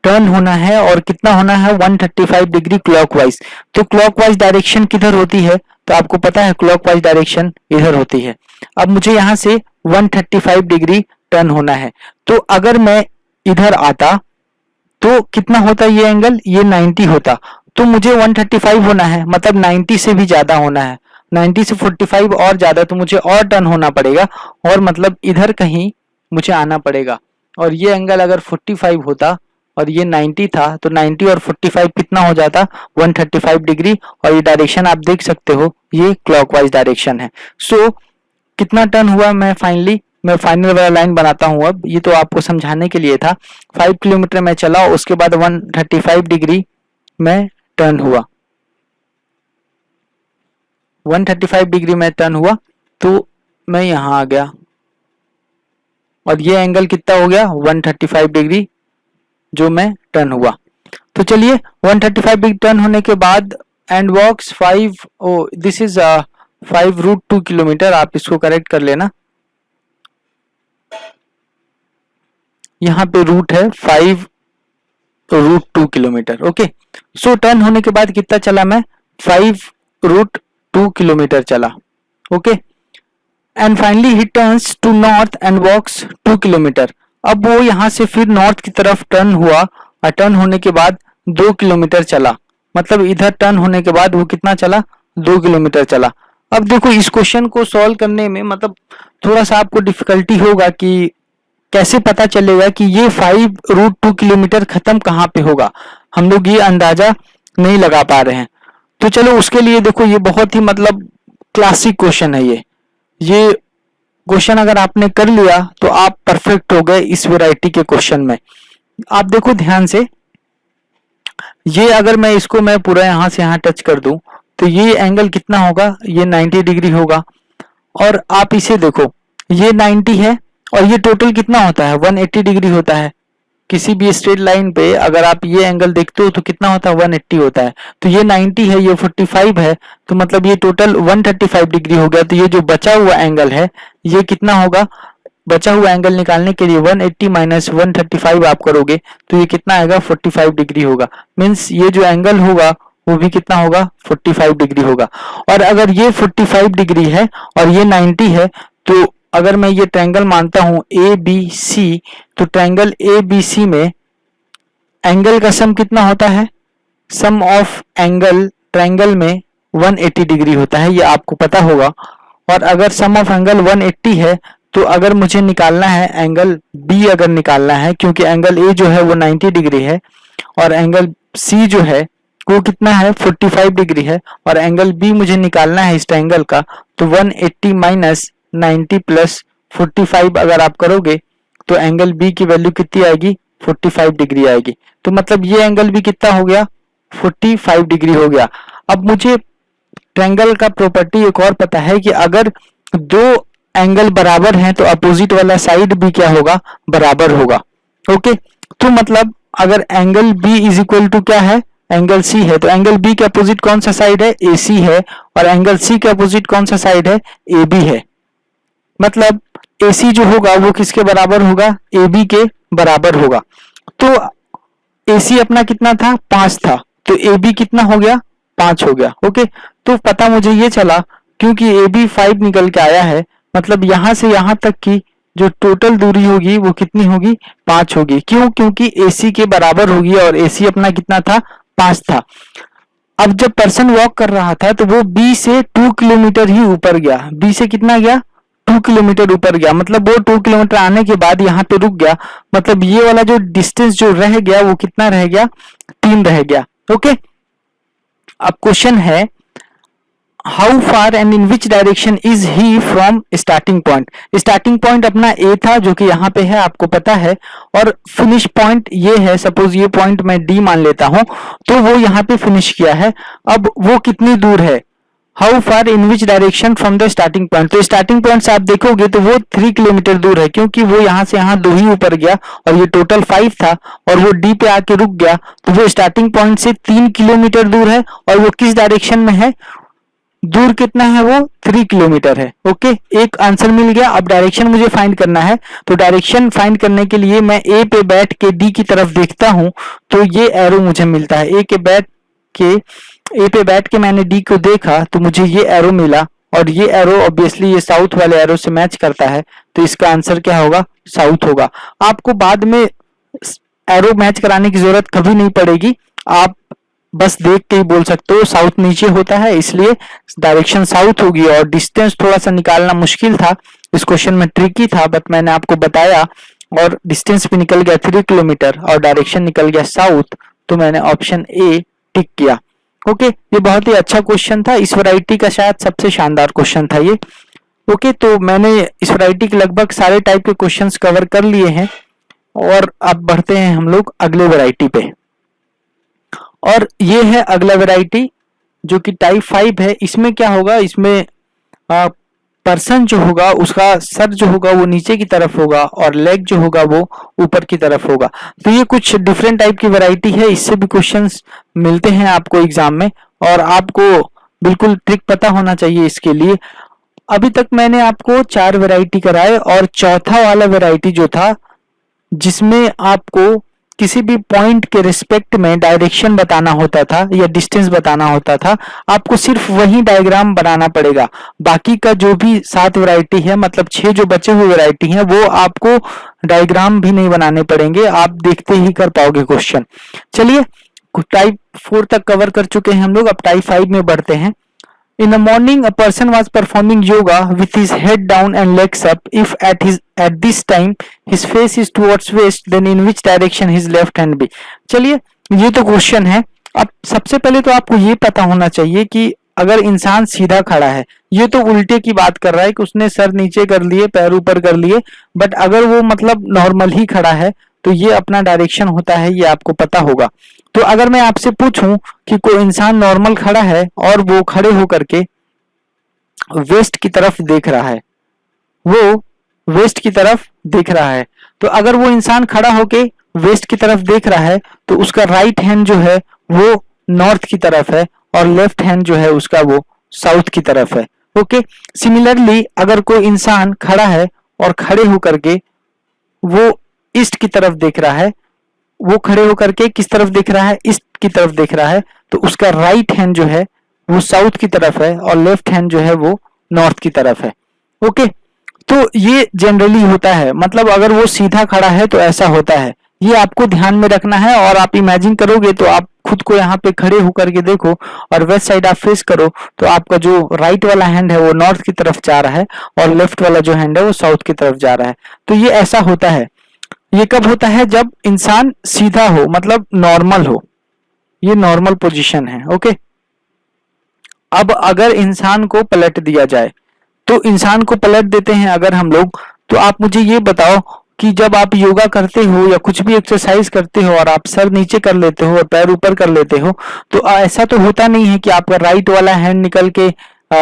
Speaker 1: टर्न होना है, और कितना होना है, 135 डिग्री क्लॉकवाइज। तो क्लॉकवाइज डायरेक्शन किधर होती है, तो आपको पता है क्लॉकवाइज डायरेक्शन इधर होती है। अब मुझे यहाँ से 135 डिग्री टर्न होना है, तो अगर मैं इधर आता तो कितना होता ये एंगल, ये 90 होता, तो मुझे 135 होना है, मतलब 90 से भी ज्यादा होना है, 90 से 45 और ज्यादा, तो मुझे और टर्न होना पड़ेगा, और मतलब इधर कहीं मुझे आना पड़ेगा। और ये एंगल अगर 45 होता और ये 90 था, तो 90 और 45 कितना हो जाता, 135 डिग्री, और ये डायरेक्शन आप देख सकते हो ये क्लॉकवाइज डायरेक्शन है। सो कितना टर्न हुआ, मैं फाइनल वाला लाइन बनाता हूँ। अब ये तो आपको समझाने के लिए था। 5 किलोमीटर मैं चला, उसके बाद 135 डिग्री में टर्न हुआ, 135 डिग्री में टर्न हुआ, तो मैं यहाँ आ गया, और ये एंगल कितना हो गया, 135 डिग्री जो मैं टर्न हुआ। तो चलिए 135 डिग्री टर्न होने के बाद and walks 5, this is 5√2 kilometre, आप इसको करेक्ट कर लेना, यहाँ पे रूट है 5√2 किलोमीटर। ओके, सो टर्न होने के बाद कितना चला मैं, 5√2 किलोमीटर चला। Okay, and finally he turns to north and walks 2 kilometre. अब वो यहाँ से फिर नॉर्थ की तरफ टर्न हुआ, और टर्न होने के बाद 2 किलोमीटर चला, मतलब इधर टर्न होने के बाद वो कितना चला, 2 किलोमीटर चला। अब देखो इस क्वेश्चन को सॉल्व करने में मतलब थोड़ा सा आपको डिफिकल्टी होगा कि कैसे पता चलेगा कि ये 5√2 किलोमीटर खत्म कहाँ पे होगा, हम लोग ये अंदाजा नहीं लगा पा रहे हैं। तो चलो उसके लिए देखो ये बहुत ही मतलब क्लासिक क्वेश्चन है ये क्वेश्चन अगर आपने कर लिया तो आप परफेक्ट हो गए इस वैरायटी के क्वेश्चन में। आप देखो ध्यान से, ये अगर मैं पूरा यहां से यहां टच कर दूं तो ये एंगल कितना होगा, ये 90 डिग्री होगा। और आप इसे देखो, ये 90 है और ये टोटल कितना होता है, 180 डिग्री होता है। किसी भी स्ट्रेट लाइन पे अगर आप ये एंगल देखते हो तो कितना होता है, 180 होता है। तो ये 90 है, ये 45 है, तो मतलब ये टोटल 135 डिग्री हो गया। तो ये जो बचा हुआ एंगल है ये कितना होगा, बचा हुआ एंगल निकालने के लिए 180 माइनस 135 आप करोगे तो ये कितना आएगा, 45 डिग्री होगा। मीन्स ये जो एंगल होगा वो भी कितना होगा, 45 डिग्री होगा। और अगर ये 45 डिग्री है और ये 90 है तो अगर मैं ये ट्रायंगल मानता हूं ए बी सी, तो ट्रायंगल ए बी सी में एंगल का सम कितना होता है, सम ऑफ एंगल ट्रायंगल में 180 डिग्री होता है, ये आपको पता होगा। और अगर सम ऑफ एंगल 180 है तो अगर मुझे निकालना है एंगल बी, अगर निकालना है, क्योंकि एंगल ए जो है वो 90 डिग्री है और एंगल सी जो है वो कितना है, 45 डिग्री है, और एंगल बी मुझे निकालना है इस ट्रायंगल का, तो 180 माइनस 90 प्लस 45 अगर आप करोगे तो एंगल बी की वैल्यू कितनी आएगी, 45 डिग्री आएगी। तो मतलब ये एंगल भी कितना हो गया, 45 डिग्री हो गया। अब मुझे ट्रायंगल का प्रॉपर्टी एक और पता है कि अगर दो एंगल बराबर हैं तो अपोजिट वाला साइड भी क्या होगा, बराबर होगा। ओके, तो मतलब अगर angle B is equal to क्या है, एंगल सी है, तो एंगल बी के अपोजिट कौन सा साइड है, ए सी है, और एंगल सी के अपोजिट कौन सा साइड है, ए बी है। मतलब ए सी जो होगा वो किसके बराबर होगा, ए बी के बराबर होगा। तो ए सी अपना कितना था, 5 था, तो ए बी कितना हो गया, 5 हो गया। ओके, तो पता मुझे ये चला क्योंकि ए बी 5 निकल के आया है, मतलब यहां से यहां तक की जो टोटल दूरी होगी वो कितनी होगी, 5 होगी। क्यों, क्योंकि ए सी के बराबर होगी और ए सी अपना कितना था, 5 था। अब जब पर्सन वॉक कर रहा था तो वो बी से 2 किलोमीटर ही ऊपर गया, बी से कितना गया, 2 किलोमीटर ऊपर गया, मतलब वो 2 किलोमीटर आने के बाद यहाँ पे रुक गया, मतलब ये वाला जो डिस्टेंस जो रह गया वो कितना रह गया, 3 रह गया। ओके, अब क्वेश्चन है how far and in which direction is he from starting point. Starting point अपना ए था जो कि यहाँ पे है, आपको पता है, और फिनिश पॉइंट ये है। सपोज ये पॉइंट मैं डी मान लेता हूं तो वो यहाँ पे फिनिश किया है। अब वो कितनी दूर है, how far in which direction from the starting point. तो स्टार्टिंग पॉइंट से आप देखोगे तो वो 3 किलोमीटर दूर है, क्योंकि वो यहाँ से यहाँ 2 ही ऊपर गया और ये टोटल 5 था और वो डी पे आके रुक गया, तो वो स्टार्टिंग पॉइंट से 3 किलोमीटर दूर है। और वो किस डायरेक्शन में है, दूर कितना है, वो 3 किलोमीटर है। ओके, एक आंसर मिल गया। अब डायरेक्शन मुझे फाइंड करना है, तो डायरेक्शन फाइंड करने के लिए मैं ए पे बैठ के डी की तरफ देखता हूं तो ये एरो मुझे मिलता है। ए पे बैठ के मैंने डी को देखा तो मुझे ये एरो मिला, और ये एरो ऑब्वियसली ये साउथ वाले एरो से मैच करता है, तो इसका आंसर क्या होगा, साउथ होगा। आपको बाद में एरो मैच कराने की जरूरत कभी नहीं पड़ेगी, आप बस देख के ही बोल सकते हो साउथ नीचे होता है, इसलिए डायरेक्शन साउथ होगी। और डिस्टेंस थोड़ा सा निकालना मुश्किल था, इस क्वेश्चन में ट्रिकी था, बट मैंने आपको बताया, और डिस्टेंस भी निकल गया 3 किलोमीटर और डायरेक्शन निकल गया साउथ, तो मैंने ऑप्शन ए टिक किया। ओके, ये बहुत ही अच्छा क्वेश्चन था, इस वैरायटी का शायद सबसे शानदार क्वेश्चन था ये। ओके, तो मैंने इस वैरायटी के लगभग सारे टाइप के क्वेश्चंस कवर कर लिए हैं, और अब बढ़ते हैं हम लोग अगले वैरायटी पे। और ये है अगला वैरायटी जो कि टाइप 5 है। इसमें क्या होगा, इसमें पर्सन जो होगा उसका सर जो होगा वो नीचे की तरफ होगा और लेग जो होगा वो ऊपर की तरफ होगा। तो ये कुछ डिफरेंट टाइप की वैरायटी है, इससे भी क्वेश्चंस मिलते हैं आपको एग्जाम में, और आपको बिल्कुल ट्रिक पता होना चाहिए इसके लिए। अभी तक मैंने आपको 4 वैरायटी कराए, और चौथा वाला वैरायटी जो था जिसमें आपको किसी भी पॉइंट के रिस्पेक्ट में डायरेक्शन बताना होता था या डिस्टेंस बताना होता था, आपको सिर्फ वही डायग्राम बनाना पड़ेगा। बाकी का जो भी 7 वैरायटी है, मतलब 6 जो बचे हुए वैरायटी हैं, वो आपको डायग्राम भी नहीं बनाने पड़ेंगे, आप देखते ही कर पाओगे क्वेश्चन। चलिए, टाइप 4 तक कवर कर चुके हैं हम लोग, अब टाइप 5 में बढ़ते हैं। In the morning, a person was performing yoga with his head down and legs up. If at this time his face is towards west, then in which direction his left hand be? चलिए, ये तो question है। अब सबसे पहले तो आपको ये पता होना चाहिए कि अगर इंसान सीधा खड़ा है, ये तो उल्टे की बात कर रहा है कि उसने सर नीचे कर लिए, पैर ऊपर कर लिए, बट अगर वो मतलब नॉर्मल ही खड़ा है तो ये अपना डायरेक्शन होता है, ये आपको पता होगा। तो अगर मैं आपसे पूछूं कि कोई इंसान नॉर्मल खड़ा है और वो खड़े होकर के वेस्ट की तरफ देख रहा है, वो वेस्ट की तरफ देख रहा है, तो अगर वो इंसान खड़ा होके वेस्ट की तरफ देख रहा है तो उसका राइट हैंड जो है वो नॉर्थ की तरफ है और लेफ्ट हैंड जो है उसका वो साउथ की तरफ है। ओके, सिमिलरली अगर कोई इंसान खड़ा है और खड़े होकर के वो ईस्ट की तरफ देख रहा है, वो खड़े होकर के किस तरफ देख रहा है, ईस्ट की तरफ देख रहा है, तो उसका राइट हैंड जो है वो साउथ की तरफ है और लेफ्ट हैंड जो है वो नॉर्थ की तरफ है। ओके, तो ये जनरली होता है, मतलब अगर वो सीधा खड़ा है तो ऐसा होता है, ये आपको ध्यान में रखना है। और आप इमेजिन करोगे तो आप खुद को यहाँ पे खड़े होकर के देखो और वेस्ट साइड आप फेस करो तो आपका जो राइट वाला हैंड है वो नॉर्थ की तरफ जा रहा है और लेफ्ट वाला जो हैंड है वो साउथ की तरफ जा रहा है। तो ये ऐसा होता है। ये कब होता है? जब इंसान सीधा हो, मतलब नॉर्मल हो, ये नॉर्मल पोजीशन है। ओके, अब अगर इंसान को पलट दिया जाए, तो इंसान को पलट देते हैं अगर हम लोग, तो आप मुझे ये बताओ कि जब आप योगा करते हो या कुछ भी एक्सरसाइज करते हो और आप सर नीचे कर लेते हो और पैर ऊपर कर लेते हो, तो ऐसा तो होता नहीं है कि आपका राइट वाला हैंड निकल के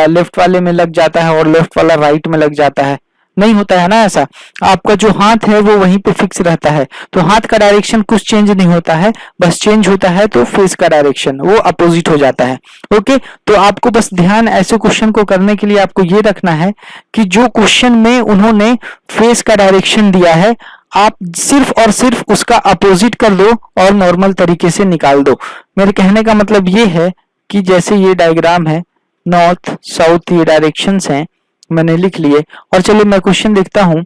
Speaker 1: लेफ्ट वाले में लग जाता है और लेफ्ट वाला राइट में लग जाता है, नहीं होता है ना ऐसा। आपका जो हाथ है वो वहीं पे फिक्स रहता है, तो हाथ का डायरेक्शन कुछ चेंज नहीं होता है, बस चेंज होता है तो फेस का डायरेक्शन वो अपोजिट हो जाता है। ओके, तो आपको बस ध्यान ऐसे क्वेश्चन को करने के लिए आपको ये रखना है कि जो क्वेश्चन में उन्होंने फेस का डायरेक्शन दिया है, आप सिर्फ और सिर्फ उसका अपोजिट कर दो और नॉर्मल तरीके से निकाल दो। मेरे कहने का मतलब ये है कि जैसे ये डायग्राम है, नॉर्थ साउथ ये डायरेक्शंस हैं, मैंने लिख लिए। और चलिए मैं क्वेश्चन देखता हूं।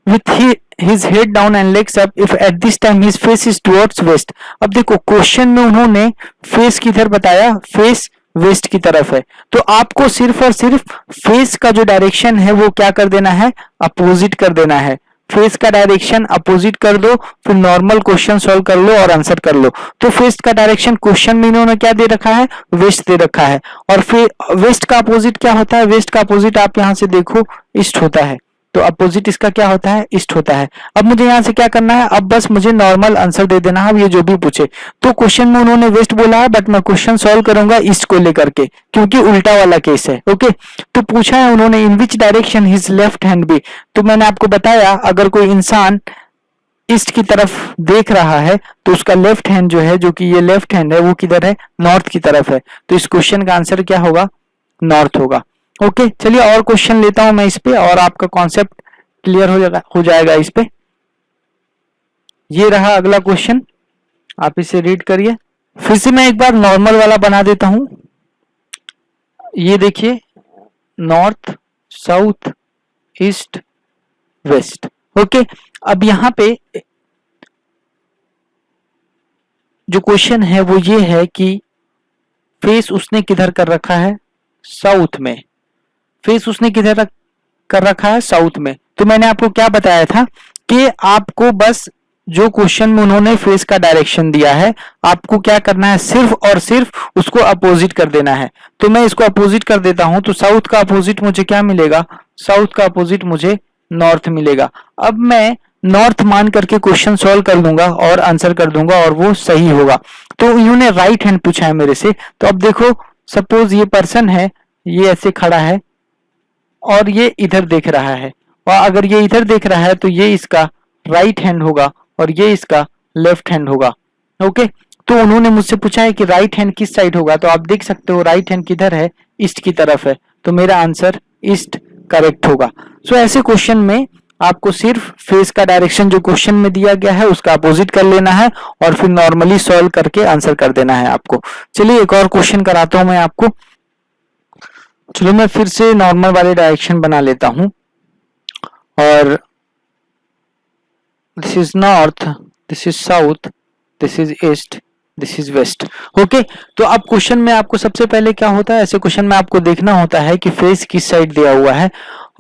Speaker 1: With his head down and legs up, if at this time his face is towards west। अब देखो क्वेश्चन में उन्होंने फेस किधर बताया, फेस वेस्ट की तरफ है, तो आपको सिर्फ और सिर्फ फेस का जो डायरेक्शन है वो क्या कर देना है, अपोजिट कर देना है। फेस का डायरेक्शन अपोजिट कर दो, फिर नॉर्मल क्वेश्चन सॉल्व कर लो और आंसर कर लो। तो फेस का डायरेक्शन क्वेश्चन में इन्होंने क्या दे रखा है, वेस्ट दे रखा है। और फिर वेस्ट का अपोजिट क्या होता है, वेस्ट का अपोजिट आप यहां से देखो ईस्ट होता है, तो अपोजिट इसका क्या होता है, ईस्ट होता है। अब मुझे यहाँ से क्या करना है, अब बस मुझे नॉर्मल आंसर दे देना है। अब ये जो भी पूछे, तो क्वेश्चन में उन्होंने वेस्ट बोला है बट मैं क्वेश्चन सॉल्व करूंगा ईस्ट को लेकर के, क्योंकि उल्टा वाला केस है। ओके, तो पूछा है उन्होंने in which direction his left hand B, तो मैंने आपको बताया अगर कोई इंसान ईस्ट की तरफ देख रहा है तो उसका लेफ्ट हैंड जो है, जो कि ये लेफ्ट हैंड है, वो किधर है, नॉर्थ की तरफ है। तो इस क्वेश्चन का आंसर क्या होगा, नॉर्थ होगा। ओके, चलिए और क्वेश्चन लेता हूं मैं इस पे और आपका कॉन्सेप्ट क्लियर हो जाएगा इस पे। ये रहा अगला क्वेश्चन, आप इसे रीड करिए। फिर से मैं एक बार नॉर्मल वाला बना देता हूं। ये देखिए, north south east waste. Okay, अब यहां पे जो क्वेश्चन है वो ये है कि फेस उसने किधर कर रखा है, साउथ में। फेस उसने किधर कर रखा है, साउथ में। तो मैंने आपको क्या बताया था कि आपको बस जो क्वेश्चन में उन्होंने फेस का डायरेक्शन दिया है, आपको क्या करना है, सिर्फ और सिर्फ उसको अपोजिट कर देना है। तो मैं इसको अपोजिट कर देता हूं, तो साउथ का अपोजिट मुझे क्या मिलेगा, साउथ का अपोजिट मुझे नॉर्थ मिलेगा। अब मैं नॉर्थ मान करके क्वेश्चन सॉल्व कर लूंगा और आंसर कर दूंगा और वो सही होगा। तो इन्होंने राइट हैंड पूछा है मेरे से, तो अब देखो सपोज ये पर्सन है, ये ऐसे खड़ा है और ये इधर देख रहा है, और अगर ये इधर देख रहा है तो ये इसका राइट हैंड होगा और ये इसका लेफ्ट हैंड होगा। ओके, तो उन्होंने मुझसे पूछा है कि राइट हैंड किस साइड होगा, तो आप देख सकते हो राइट हैंड किधर है, ईस्ट की तरफ है, तो मेरा आंसर ईस्ट करेक्ट होगा। सो ऐसे क्वेश्चन में आपको सिर्फ फेस का डायरेक्शन जो क्वेश्चन में दिया गया है उसका अपोजिट कर लेना है और फिर नॉर्मली सॉल्व करके आंसर कर देना है आपको। चलिए एक और क्वेश्चन कराता हूं मैं आपको। चलो मैं फिर से नॉर्मल वाले डायरेक्शन बना लेता हूं, और this is north, this is south, this is east, this is west. Okay, तो अब क्वेश्चन में आपको सबसे पहले क्या होता है, ऐसे क्वेश्चन में आपको देखना होता है कि फेस किस साइड दिया हुआ है,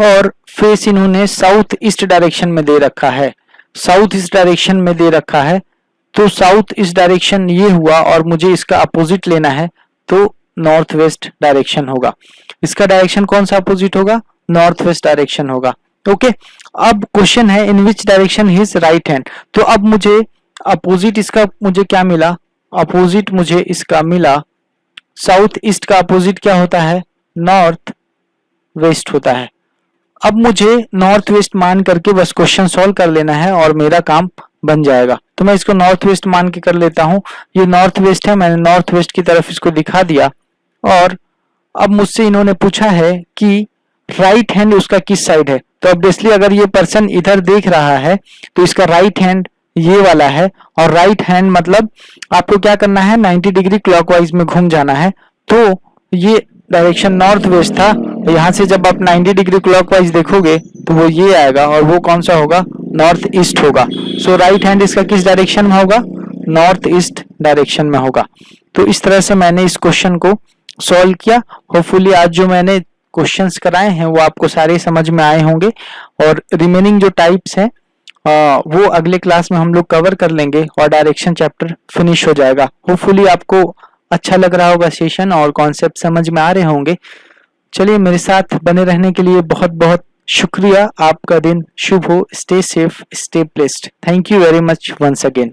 Speaker 1: और फेस इन्होंने साउथ ईस्ट डायरेक्शन में दे रखा है, साउथ ईस्ट डायरेक्शन में दे रखा है। तो साउथ ईस्ट डायरेक्शन ये हुआ और मुझे इसका अपोजिट लेना है, तो नॉर्थ वेस्ट डायरेक्शन होगा। इसका डायरेक्शन कौन सा अपोजिट होगा? नॉर्थ वेस्ट डायरेक्शन होगा। ओके, अब क्वेश्चन है in which direction his right hand. तो अब मुझे अपोजिट इसका मुझे क्या मिला? अपोजिट मुझे इसका मिला साउथ ईस्ट का अपोजिट क्या होता है? नॉर्थ वेस्ट होता है। अब मुझे नॉर्थ वेस्ट मान करके बस क्वेश्चन सॉल्व कर लेना है और मेरा काम बन जाएगा। तो मैं इसको नॉर्थ वेस्ट मान के कर लेता हूं। ये नॉर्थ वेस्ट है, मैंने नॉर्थ वेस्ट की तरफ इसको दिखा दिया। और अब मुझसे इन्होंने पूछा है कि राइट हैंड उसका किस साइड है। तो ऑब्वियसली अगर ये पर्सन इधर देख रहा है तो इसका राइट हैंड ये वाला है, और राइट हैंड मतलब आपको क्या करना है? 90 डिग्री क्लॉकवाइज में घूम जाना है। तो ये डायरेक्शन नॉर्थ वेस्ट था, यहाँ से जब आप 90 डिग्री क्लॉकवाइज देखोगे तो वो ये आएगा, और वो कौन सा होगा? नॉर्थ ईस्ट होगा। सो राइट हैंड इसका किस डायरेक्शन में होगा? नॉर्थ ईस्ट डायरेक्शन में होगा। तो इस तरह से मैंने इस क्वेश्चन को सॉल्व किया। होपफुली आज जो मैंने क्वेश्चंस कराए हैं वो आपको सारे समझ में आए होंगे, और रिमेनिंग जो टाइप्स हैं वो अगले क्लास में हम लोग कवर कर लेंगे और डायरेक्शन चैप्टर फिनिश हो जाएगा। होपफुली आपको अच्छा लग रहा होगा सेशन और कॉन्सेप्ट समझ में आ रहे होंगे। चलिए, मेरे साथ बने रहने के लिए बहुत बहुत शुक्रिया। आपका दिन शुभ हो। Stay safe, stay blessed. Thank you very much once again.